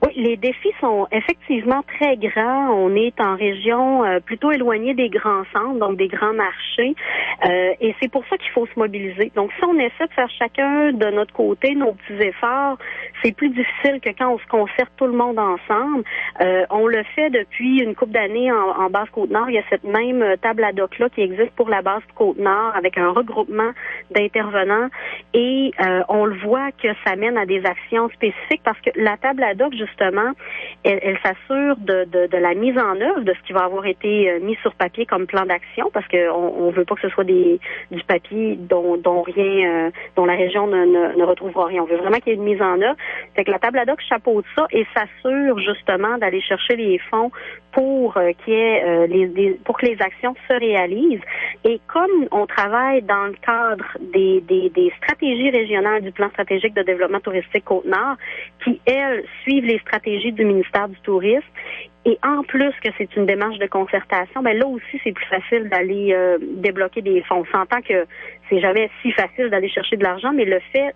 Oui, les défis sont effectivement très grands. On est en région plutôt éloignée des grands centres, donc des grands marchés, et c'est pour ça qu'il faut se mobiliser. Donc, si on essaie de faire chacun de notre côté nos petits efforts, c'est plus difficile que quand on se concerte tout le monde ensemble. On le fait depuis une couple d'années en Basse-Côte-Nord. Il y a cette même table ad hoc-là qui existe pour la Basse-Côte-Nord avec un regroupement d'intervenants et on le voit que ça mène à des actions spécifiques parce que la table ad hoc, justement, elle s'assure de la mise en œuvre de ce qui va avoir été mis sur papier comme plan d'action parce qu'on veut pas que ce soit du papier dont la région ne retrouvera rien. On veut vraiment qu'il y ait une mise en œuvre. Fait que la table ad hoc chapeaute ça et s'assure justement d'aller chercher les fonds pour qu'il y ait pour que les actions se réalisent. Et comme on travaille dans le cadre des stratégies régionales du plan stratégique de développement touristique Côte-Nord, qui elles suivent les stratégies du ministère du Tourisme, et en plus que c'est une démarche de concertation, ben là aussi c'est plus facile d'aller débloquer des fonds. On s'entend que c'est jamais si facile d'aller chercher de l'argent, mais le fait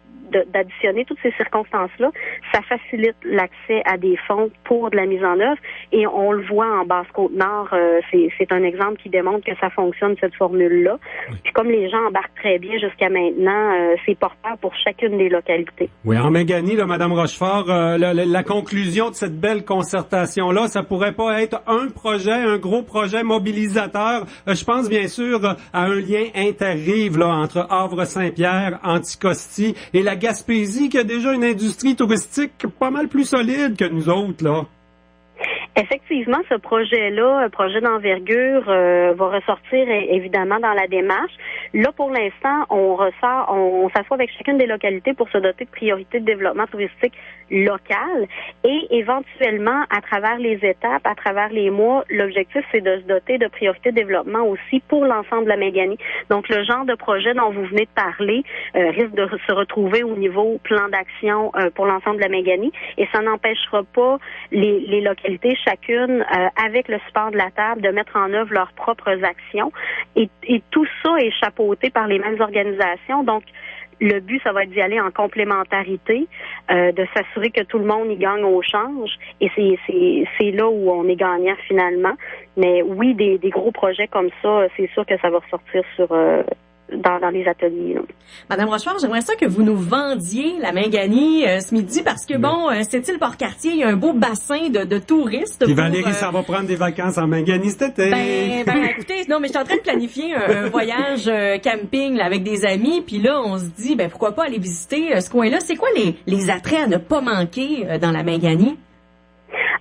d'additionner toutes ces circonstances-là, ça facilite l'accès à des fonds pour de la mise en œuvre. Et on le voit en Basse-Côte-Nord, c'est un exemple qui démontre que ça fonctionne, cette formule-là. Puis comme les gens embarquent très bien jusqu'à maintenant, c'est porteur pour chacune des localités. Oui, en Mingani, là, Madame Rochefort, la conclusion de cette belle concertation-là, ça pourrait pas être un gros projet mobilisateur. Je pense bien sûr à un lien interrive là entre Havre-Saint-Pierre, Anticosti et la Gaspésie, qui a déjà une industrie touristique pas mal plus solide que nous autres, là. Effectivement, ce projet-là, un projet d'envergure, va ressortir évidemment dans la démarche. Là, pour l'instant, on s'assoit avec chacune des localités pour se doter de priorités de développement touristique local et éventuellement, à travers les étapes, à travers les mois, l'objectif, c'est de se doter de priorités de développement aussi pour l'ensemble de la Mingani. Donc, le genre de projet dont vous venez de parler risque de se retrouver au niveau plan d'action pour l'ensemble de la Mingani et ça n'empêchera pas les localités chacune, avec le support de la table, de mettre en œuvre leurs propres actions. Et tout ça est chapeauté par les mêmes organisations. Donc, le but, ça va être d'y aller en complémentarité, de s'assurer que tout le monde y gagne au change. Et c'est là où on est gagnant finalement. Mais oui, des gros projets comme ça, c'est sûr que ça va ressortir dans les ateliers. Là. Madame Rochefort, j'aimerais ça que vous nous vendiez la Mingani ce midi parce que cette île Port-Cartier, il y a un beau bassin de touristes. Et Valérie, ça va prendre des vacances en Mingani cet été. Écoutez, non, mais je suis en train de planifier un voyage camping là, avec des amis, puis là, on se dit, pourquoi pas aller visiter ce coin-là. C'est quoi les attraits à ne pas manquer dans la Mingani?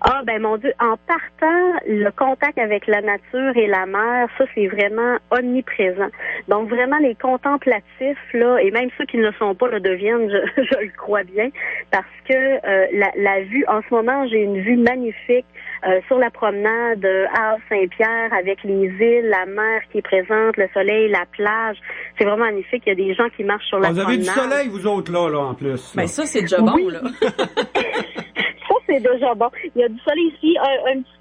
Ah, ben mon Dieu, en partant, le contact avec la nature et la mer, ça, c'est vraiment omniprésent. Donc, vraiment, les contemplatifs, là, et même ceux qui ne le sont pas, le deviennent, je le crois bien, parce que la vue, en ce moment, j'ai une vue magnifique sur la promenade Havre-Saint-Pierre avec les îles, la mer qui est présente, le soleil, la plage. C'est vraiment magnifique. Il y a des gens qui marchent sur la promenade. Vous avez du soleil, vous autres, là, en plus. Ben ça, c'est déjà bon, là. C'est déjà bon. Il y a du soleil ici, un petit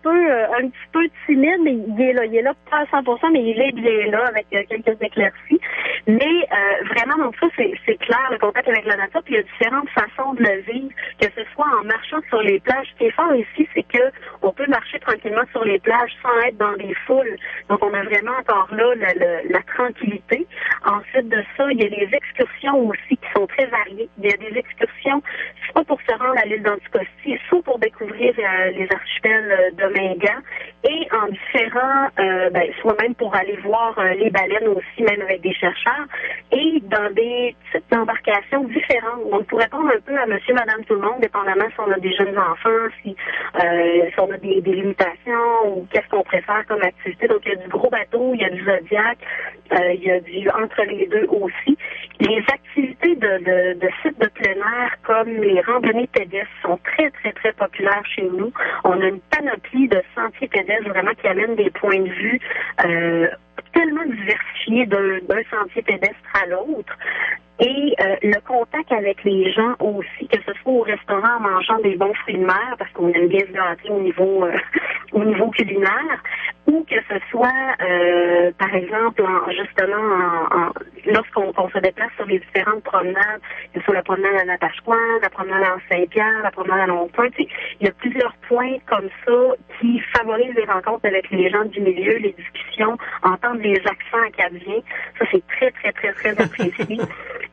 peu timide, mais il est là pas à 100%, mais il est bien là avec quelques éclaircies. Mais vraiment, donc ça, c'est clair, le contact avec la nature, puis il y a différentes façons de le vivre, que ce soit en marchant sur les plages. Ce qui est fort ici, c'est que on peut marcher tranquillement sur les plages sans être dans des foules. Donc on a vraiment encore là la tranquillité. Ensuite de ça, il y a les excursions aussi qui sont très variées. Il y a des excursions soit pour se rendre à l'île d'Anticosti, soit pour découvrir les archipels de Mingan, et en différents, soit même pour aller voir les baleines aussi, même avec des chercheurs, et dans des types d'embarcations différentes. On pourrait répondre un peu à monsieur, madame, tout le monde, dépendamment si on a des jeunes enfants, si on a des limitations, ou qu'est-ce qu'on préfère comme activité. Donc, il y a du gros bateau, il y a du Zodiac, il y a du entre les deux aussi. Les activités de sites de plein air, comme les randonnées pédestres, sont très, très, très populaires chez nous. On a une panoplie de sentiers pédestres vraiment qui amènent des points de vue tellement diversifiés d'un sentier pédestre à l'autre. Et le contact avec les gens aussi, que ce soit au restaurant en mangeant des bons fruits de mer, parce qu'on aime bien se gâter au niveau culinaire, ou que ce soit, par exemple, lorsqu'on se déplace sur les différentes promenades, que ce soit la promenade à Natashquan, la promenade à Saint-Pierre, la promenade à Longueuil, il y a plusieurs points comme ça qui favorisent les rencontres avec les gens du milieu, les discussions, entendre les accents acadiens. Ça, c'est très, très, très, très apprécié.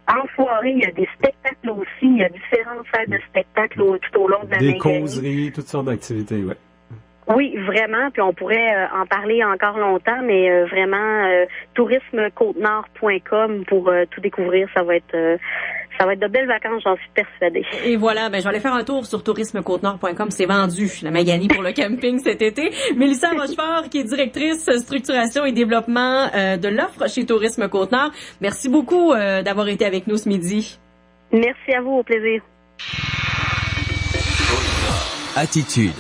En soirée, il y a des spectacles aussi. Il y a différentes salles de spectacles tout au long de la Mingani. Des causeries, toutes sortes d'activités, oui. Oui, vraiment, puis on pourrait en parler encore longtemps, mais vraiment, tourismecotenord.com pour tout découvrir, ça va être de belles vacances, j'en suis persuadée. Et voilà, je vais aller faire un tour sur tourismecotenord.com, c'est vendu, la Mingani pour le camping cet été. Mélissa Rochefort, qui est directrice structuration et développement de l'offre chez Tourisme Côte-Nord. Merci beaucoup d'avoir été avec nous ce midi. Merci à vous, au plaisir. Attitude.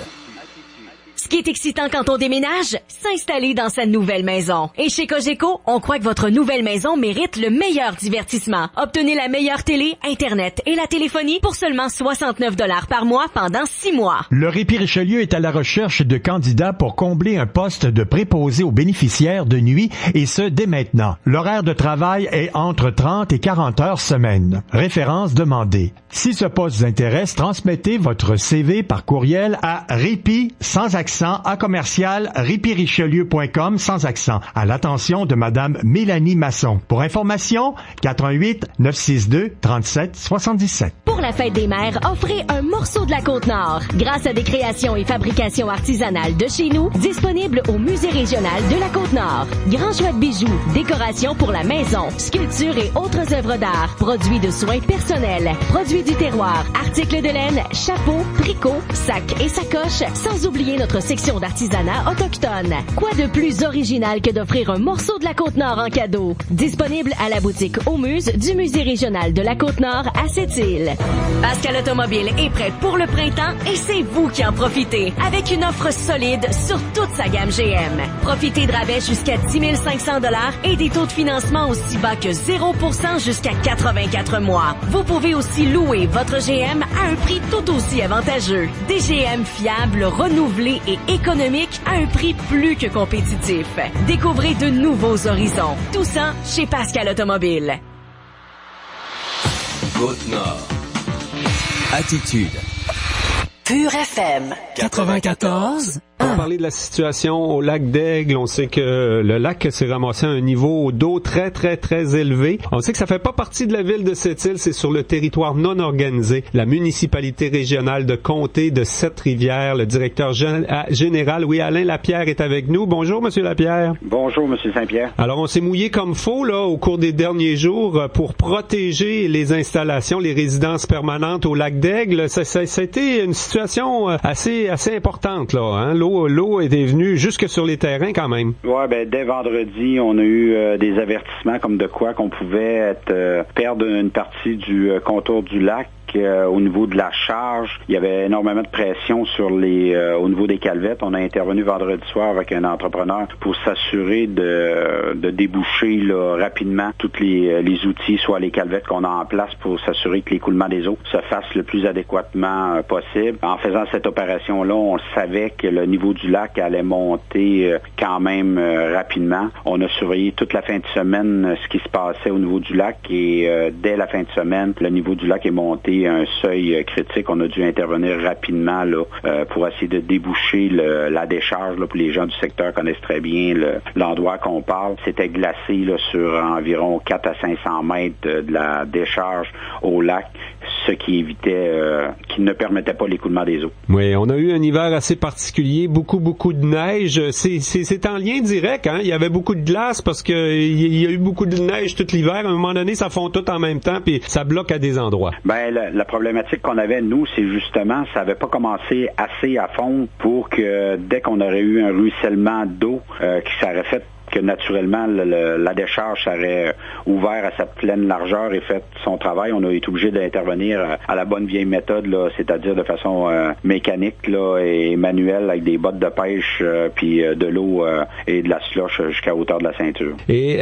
Ce qui est excitant quand on déménage, s'installer dans sa nouvelle maison. Et chez Cogeco, on croit que votre nouvelle maison mérite le meilleur divertissement. Obtenez la meilleure télé, Internet et la téléphonie pour seulement 69 $ par mois pendant 6 mois. Le Répit Richelieu est à la recherche de candidats pour combler un poste de préposé aux bénéficiaires de nuit, et ce, dès maintenant. L'horaire de travail est entre 30 et 40 heures semaine. Référence demandée. Si ce poste vous intéresse, transmettez votre CV par courriel à répit sans accent @répirichelieu.com sans accent, à l'attention de Madame Mélanie Masson. Pour information, 88 962 37 77. Pour la fête des mères, offrez un morceau de la Côte-Nord. Grâce à des créations et fabrications artisanales de chez nous, disponibles au Musée régional de la Côte-Nord. Grands choix de bijoux, décorations pour la maison, sculptures et autres œuvres d'art, produits de soins personnels, produits du terroir, articles de laine, chapeaux, tricots, sacs et sacoches, sans oublier notre section d'artisanat autochtone. Quoi de plus original que d'offrir un morceau de la Côte-Nord en cadeau? Disponible à la boutique Aumuse du Musée régional de la Côte-Nord à Sept-Îles. Pascal Automobile est prêt pour le printemps et c'est vous qui en profitez avec une offre solide sur toute sa gamme GM. Profitez de rabais jusqu'à 10 500 $ et des taux de financement aussi bas que 0% jusqu'à 84 mois. Vous pouvez aussi louer votre GM à un prix tout aussi avantageux. Des GM fiables, renouvelés et économiques à un prix plus que compétitif. Découvrez de nouveaux horizons. Tout ça chez Pascal Automobile. Côte-Nord. Attitude. Pure FM 94. On parlait de la situation au lac d'Aigle. On sait que le lac s'est ramassé à un niveau d'eau très, très, très élevé. On sait que ça fait pas partie de la ville de Sept-Îles, c'est sur le territoire non organisé. La municipalité régionale de Comté de Sept-Rivières, le directeur général, oui, Alain Lapierre est avec nous. Bonjour, Monsieur Lapierre. Bonjour, Monsieur Saint-Pierre. Alors, on s'est mouillé comme faux, là, au cours des derniers jours pour protéger les installations, les résidences permanentes au lac d'Aigle. Ça a été une situation assez importante, là, hein? L'eau était venue jusque sur les terrains quand même. Ouais, dès vendredi, on a eu des avertissements comme de quoi qu'on pouvait perdre une partie du contour du lac. Au niveau de la charge, il y avait énormément de pression sur au niveau des calvettes. On a intervenu vendredi soir avec un entrepreneur pour s'assurer de déboucher là, rapidement tous les outils, soit les calvettes qu'on a en place pour s'assurer que l'écoulement des eaux se fasse le plus adéquatement possible. En faisant cette opération-là, on savait que le niveau du lac allait monter quand même rapidement. On a surveillé toute la fin de semaine ce qui se passait au niveau du lac et dès la fin de semaine, le niveau du lac est monté un seuil critique. On a dû intervenir rapidement là, pour essayer de déboucher la décharge. Là, pour les gens du secteur connaissent très bien l'endroit qu'on parle. C'était glacé là, sur environ 4 à 500 mètres de la décharge au lac, ce qui évitait, qui ne permettait pas l'écoulement des eaux. Oui, on a eu un hiver assez particulier, beaucoup de neige. C'est en lien direct, hein? Il y avait beaucoup de glace parce que il y a eu beaucoup de neige tout l'hiver. À un moment donné, ça fond tout en même temps, puis ça bloque à des endroits. La problématique qu'on avait, nous, c'est justement, ça n'avait pas commencé assez à fond pour que dès qu'on aurait eu un ruissellement d'eau, qui s'aurait fait que naturellement la décharge serait ouverte à sa pleine largeur et fait son travail. On a été obligé d'intervenir à la bonne vieille méthode, là, c'est-à-dire de façon mécanique là, et manuelle avec des bottes de pêche puis de l'eau et de la slush jusqu'à hauteur de la ceinture. Et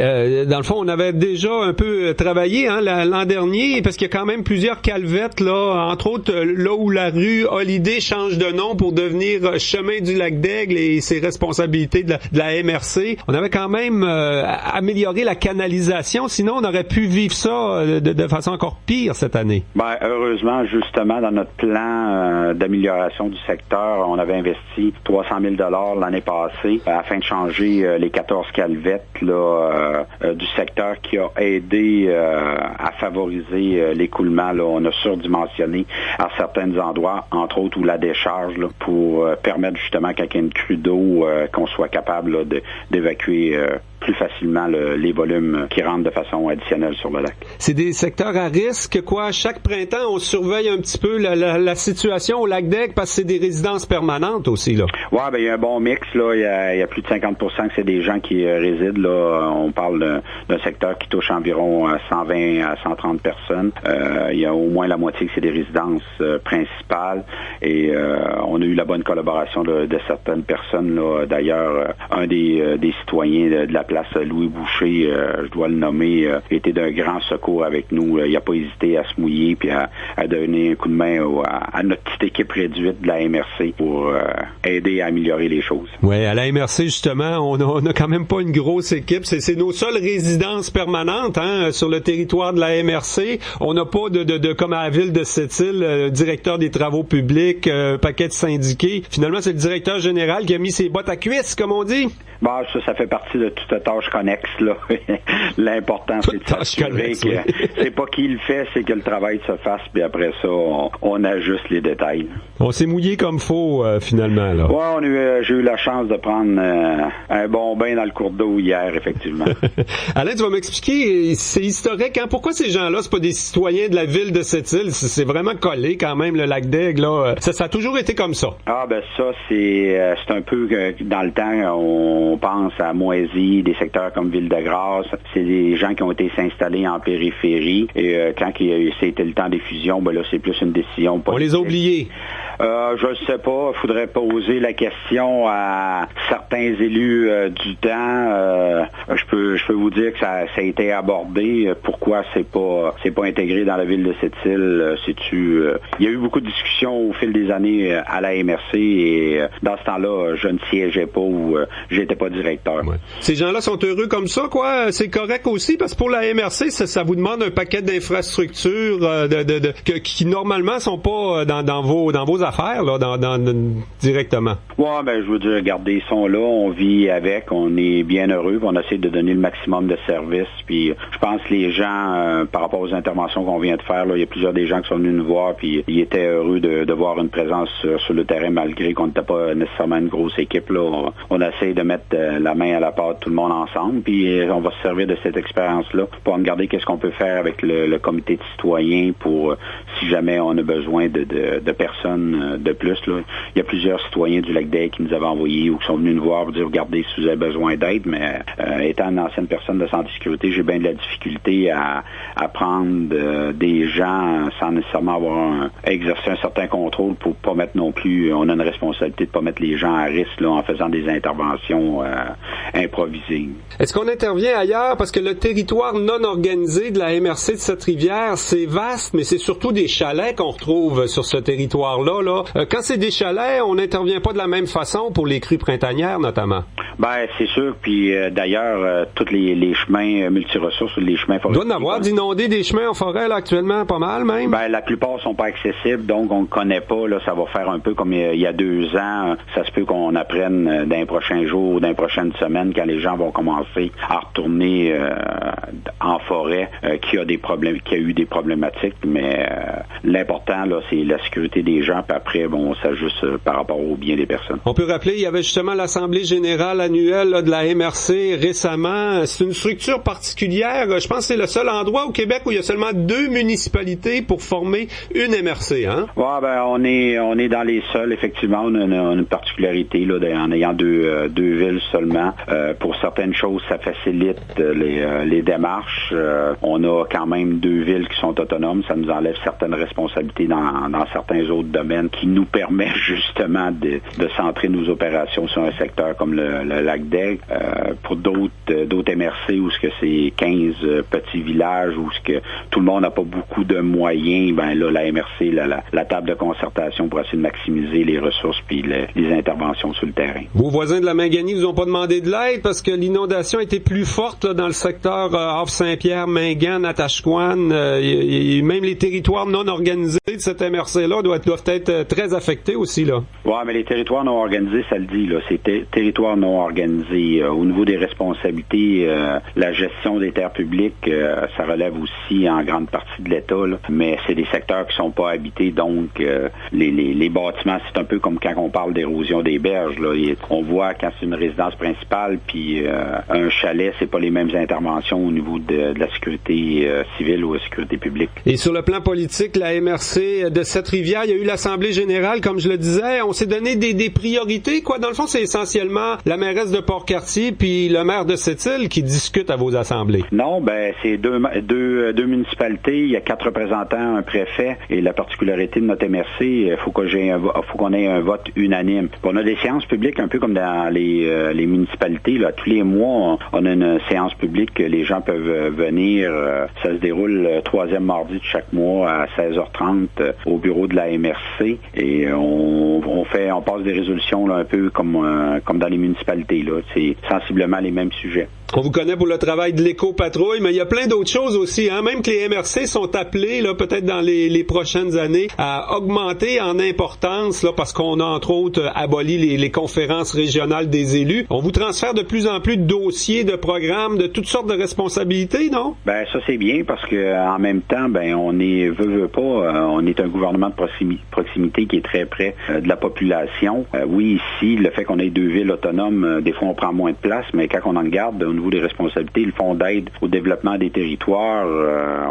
dans le fond, on avait déjà un peu travaillé l'an dernier parce qu'il y a quand même plusieurs calvettes, là, entre autres là où la rue Holiday change de nom pour devenir Chemin du lac d'Aigle et ses responsabilités de la MRC. On avait quand même amélioré la canalisation, sinon on aurait pu vivre ça de façon encore pire cette année. Heureusement, justement, dans notre plan d'amélioration du secteur, on avait investi 300 000 $ l'année passée afin de changer les 14 calvettes là, du secteur qui a aidé à favoriser l'écoulement. Là. On a surdimensionné à certains endroits, entre autres où la décharge, là, pour permettre justement quand il y a une crue d'eau qu'on soit capable là, d'évacuer plus facilement les volumes qui rentrent de façon additionnelle sur le lac. C'est des secteurs à risque, quoi. Chaque printemps, on surveille un petit peu la situation au lac d'Aigle parce que c'est des résidences permanentes aussi, là. Ouais, il y a un bon mix, là. Il y a plus de 50% que c'est des gens qui résident, là. On parle d'un secteur qui touche environ 120 à 130 personnes. Il y a au moins la moitié que c'est des résidences principales et on a eu la bonne collaboration de certaines personnes, là. D'ailleurs, un des citoyens de la place Louis Boucher, je dois le nommer, était d'un grand secours avec nous. Il n'a pas hésité à se mouiller puis à donner un coup de main à notre petite équipe réduite de la MRC pour aider à améliorer les choses. Oui, à la MRC, justement, on a quand même pas une grosse équipe. C'est nos seules résidences permanentes hein, sur le territoire de la MRC. On n'a pas de comme à la ville de Sept-Îles, directeur des travaux publics, paquet de syndiqués. Finalement, c'est le directeur général qui a mis ses bottes à cuisse, comme on dit. Ça fait partie de toute tâche connexe, là. L'important, c'est de s'assurer que c'est pas qui le fait, c'est que le travail se fasse, puis après ça, on ajuste les détails. On s'est mouillé comme faut, finalement, là. Ouais, j'ai eu la chance de prendre un bon bain dans le cours d'eau hier, effectivement. Alain, tu vas m'expliquer, c'est historique, hein? Pourquoi ces gens-là, c'est pas des citoyens de la ville de Sept-Îles? C'est vraiment collé, quand même, le lac d'Aigle, là. Ça a toujours été comme ça. Ça, c'est un peu dans le temps, on pense à Moisy, des secteurs comme Ville-de-Grâce. C'est des gens qui ont été s'installer en périphérie. Et quand c'était le temps des fusions, là, c'est plus une décision politique. On les a oubliés. Je ne sais pas. Il faudrait poser la question à certains élus du temps. Je peux vous dire que ça a été abordé. Pourquoi c'est pas intégré dans la ville de Sept-Îles? Il y a eu beaucoup de discussions au fil des années à la MRC et dans ce temps-là, je ne siégeais pas ou j'étais pas directeur. Ouais. Ces gens-là sont heureux comme ça, quoi. C'est correct aussi, parce que pour la MRC, ça vous demande un paquet d'infrastructures qui normalement sont pas dans vos affaires, là, directement. Ouais, ben je veux dire, regardez, ils sont là, on vit avec, on est bien heureux, puis on essaie de donner le maximum de services. Puis je pense que les gens, par rapport aux interventions qu'on vient de faire, là, il y a plusieurs des gens qui sont venus nous voir, puis ils étaient heureux de voir une présence sur le terrain, malgré qu'on n'était pas nécessairement une grosse équipe. Là. On essaie de mettre la main à la pâte, tout le monde ensemble, puis on va se servir de cette expérience-là pour regarder qu'est-ce qu'on peut faire avec le comité de citoyens pour, si jamais on a besoin de personnes de plus. Là. Il y a plusieurs citoyens du Lac-des qui nous avaient envoyé ou qui sont venus nous voir pour dire, regardez, si vous avez besoin d'aide, mais étant une ancienne personne de santé et sécurité, j'ai bien de la difficulté à prendre des gens sans nécessairement avoir exercer un certain contrôle pour pas mettre non plus, on a une responsabilité de pas mettre les gens à risque là, en faisant des interventions improvisées. Est-ce qu'on intervient ailleurs? Parce que le territoire non organisé de la MRC de Cette-Rivière, c'est vaste, mais c'est surtout des chalets qu'on retrouve sur ce territoire-là. Là. Quand c'est des chalets, on n'intervient pas de la même façon pour les crues printanières, notamment. Ben, c'est sûr. Puis d'ailleurs, tous les chemins multiressources, les chemins forestiers... Il doit y en avoir d'inonder des chemins en forêt là, actuellement, pas mal même. Ben, la plupart sont pas accessibles, donc on ne connaît pas. Là, ça va faire un peu comme il y a 2 ans. Ça se peut qu'on apprenne d'un prochain jour ou d'une prochaine semaine, quand les gens vont commencer à retourner en forêt, qu'il y a eu des problématiques. Mais l'important, là, c'est la sécurité des gens. Puis après, bon, on s'ajuste par rapport au bien des personnes. On peut rappeler, il y avait justement l'Assemblée générale annuelle là, de la MRC récemment. C'est une structure particulière. Je pense que c'est le seul endroit au Québec où il y a seulement 2 municipalités pour former une MRC, hein? Ouais, ben on est dans les seuls, effectivement. On a une particularité là, en ayant deux villes seulement. Pour certaines choses, ça facilite les démarches. On a quand même 2 villes qui sont autonomes. Ça nous enlève certaines responsabilités dans certains autres domaines qui nous permet justement de centrer nos opérations sur un secteur comme le Lac-des. Pour d'autres MRC où ce que c'est 15 petits villages où ce que tout le monde n'a pas beaucoup de moyens, ben là la MRC, la table de concertation pour essayer de maximiser les ressources puis les interventions sur le terrain. Vos voisins de la Mangani vous ont pas demandé de l'aide parce que l'inondation était plus forte là, dans le secteur Havre-Saint-Pierre, Mingan, Natashquan, même les territoires non organisés de cette MRC-là doivent être très affectés aussi là. Ouais, mais les territoires non organisés, ça le dit là, c'est territoires non organisés. Au niveau des responsabilités, la gestion des terres publiques, ça relève aussi en grande partie de l'État, là. Mais c'est des secteurs qui sont pas habités, donc les bâtiments, c'est un peu comme quand on parle d'érosion des berges, là. On voit quand c'est une résidence principale puis un chalet, c'est pas les mêmes interventions au niveau de la sécurité civile ou la sécurité publique. Et sur le plan politique, la MRC de Cette-Rivière, il y a eu l'Assemblée générale, comme je le disais, on s'est donné des priorités, quoi. Dans le fond, c'est essentiellement la mairesse de Port-Cartier puis le maire de Sept-Îles qui discutent à vos assemblées. Non, ben c'est deux municipalités, il y a 4 représentants, un préfet, et la particularité de notre MRC, il faut qu'on ait un vote unanime. On a des séances publiques un peu comme dans les municipalités, là. Tous les mois, on a une séance publique que les gens peuvent venir. Ça se déroule le 3e mardi de chaque mois à 16h30 au bureau de la MRC, et on passe des résolutions là, un peu comme dans les municipalités, là. C'est sensiblement les mêmes sujets. On vous connaît pour le travail de l'éco-patrouille, mais il y a plein d'autres choses aussi, hein. Même que les MRC sont appelés, là, peut-être dans les prochaines années, à augmenter en importance, là, parce qu'on a, entre autres, aboli les conférences régionales des élus. On vous transfère de plus en plus de dossiers, de programmes, de toutes sortes de responsabilités, non? Ben, ça, c'est bien, parce que en même temps, ben, on est, veut pas, on est un gouvernement de proximité qui est très près de la population. Oui, ici, le fait qu'on ait 2 villes autonomes, des fois, on prend moins de place, mais quand on en garde, au niveau des responsabilités, le Fonds d'aide au développement des territoires,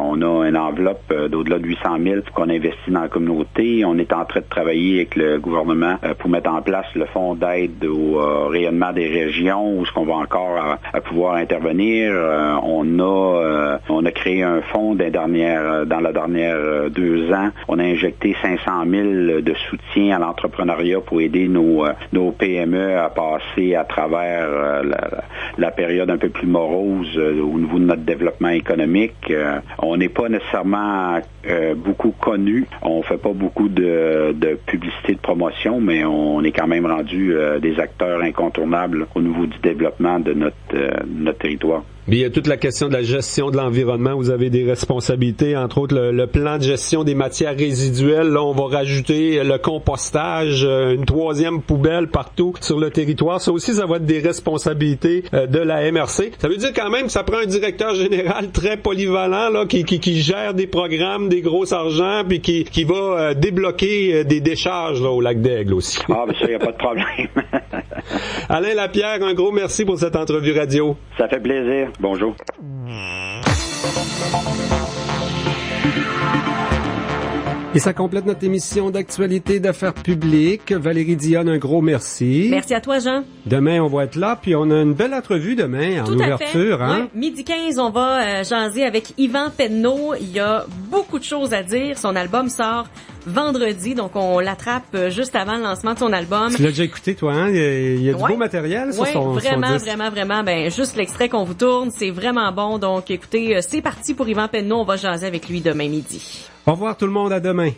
on a une enveloppe d'au-delà de 800 000 qu'on investit dans la communauté. On est en train de travailler avec le gouvernement pour mettre en place le Fonds d'aide au rayonnement des régions, où ce qu'on va encore à pouvoir intervenir. On a créé un fonds dans la dernière 2 ans. On a injecté 500 000 de soutien à l'entrepreneuriat pour aider nos PME à passer à travers la période un un peu plus morose au niveau de notre développement économique. On n'est pas nécessairement beaucoup connu. On fait pas beaucoup de publicité, de promotion, mais on est quand même rendu des acteurs incontournables au niveau du développement de notre territoire. Mais il y a toute la question de la gestion de l'environnement. Vous avez des responsabilités, entre autres le plan de gestion des matières résiduelles. Là, on va rajouter le compostage, une 3e poubelle partout sur le territoire. Ça aussi, ça va être des responsabilités de la MRC. Ça veut dire quand même que ça prend un directeur général très polyvalent là, qui gère des programmes, des gros argents, puis qui va débloquer des décharges là, au lac d'Aigle aussi. Ah, ben ça, il n'y a pas de problème. Alain Lapierre, un gros merci pour cette entrevue radio. Ça fait plaisir. Bonjour. Et ça complète notre émission d'actualité d'affaires publiques. Valérie Dionne, un gros merci. Merci à toi, Jean. Demain, on va être là, puis on a une belle entrevue demain en ouverture. Hein? Ouais. 12h15, on va jaser avec Yvan Penneau. Il y a beaucoup de choses à dire. Son album sort vendredi, donc on l'attrape juste avant le lancement de son album. Tu l'as déjà écouté, toi, hein? Il y a du beau matériel sur son disque. Vraiment. Ben, juste l'extrait qu'on vous tourne, c'est vraiment bon. Donc, écoutez, c'est parti pour Yvan Penneau. On va jaser avec lui demain midi. Au revoir tout le monde, à demain.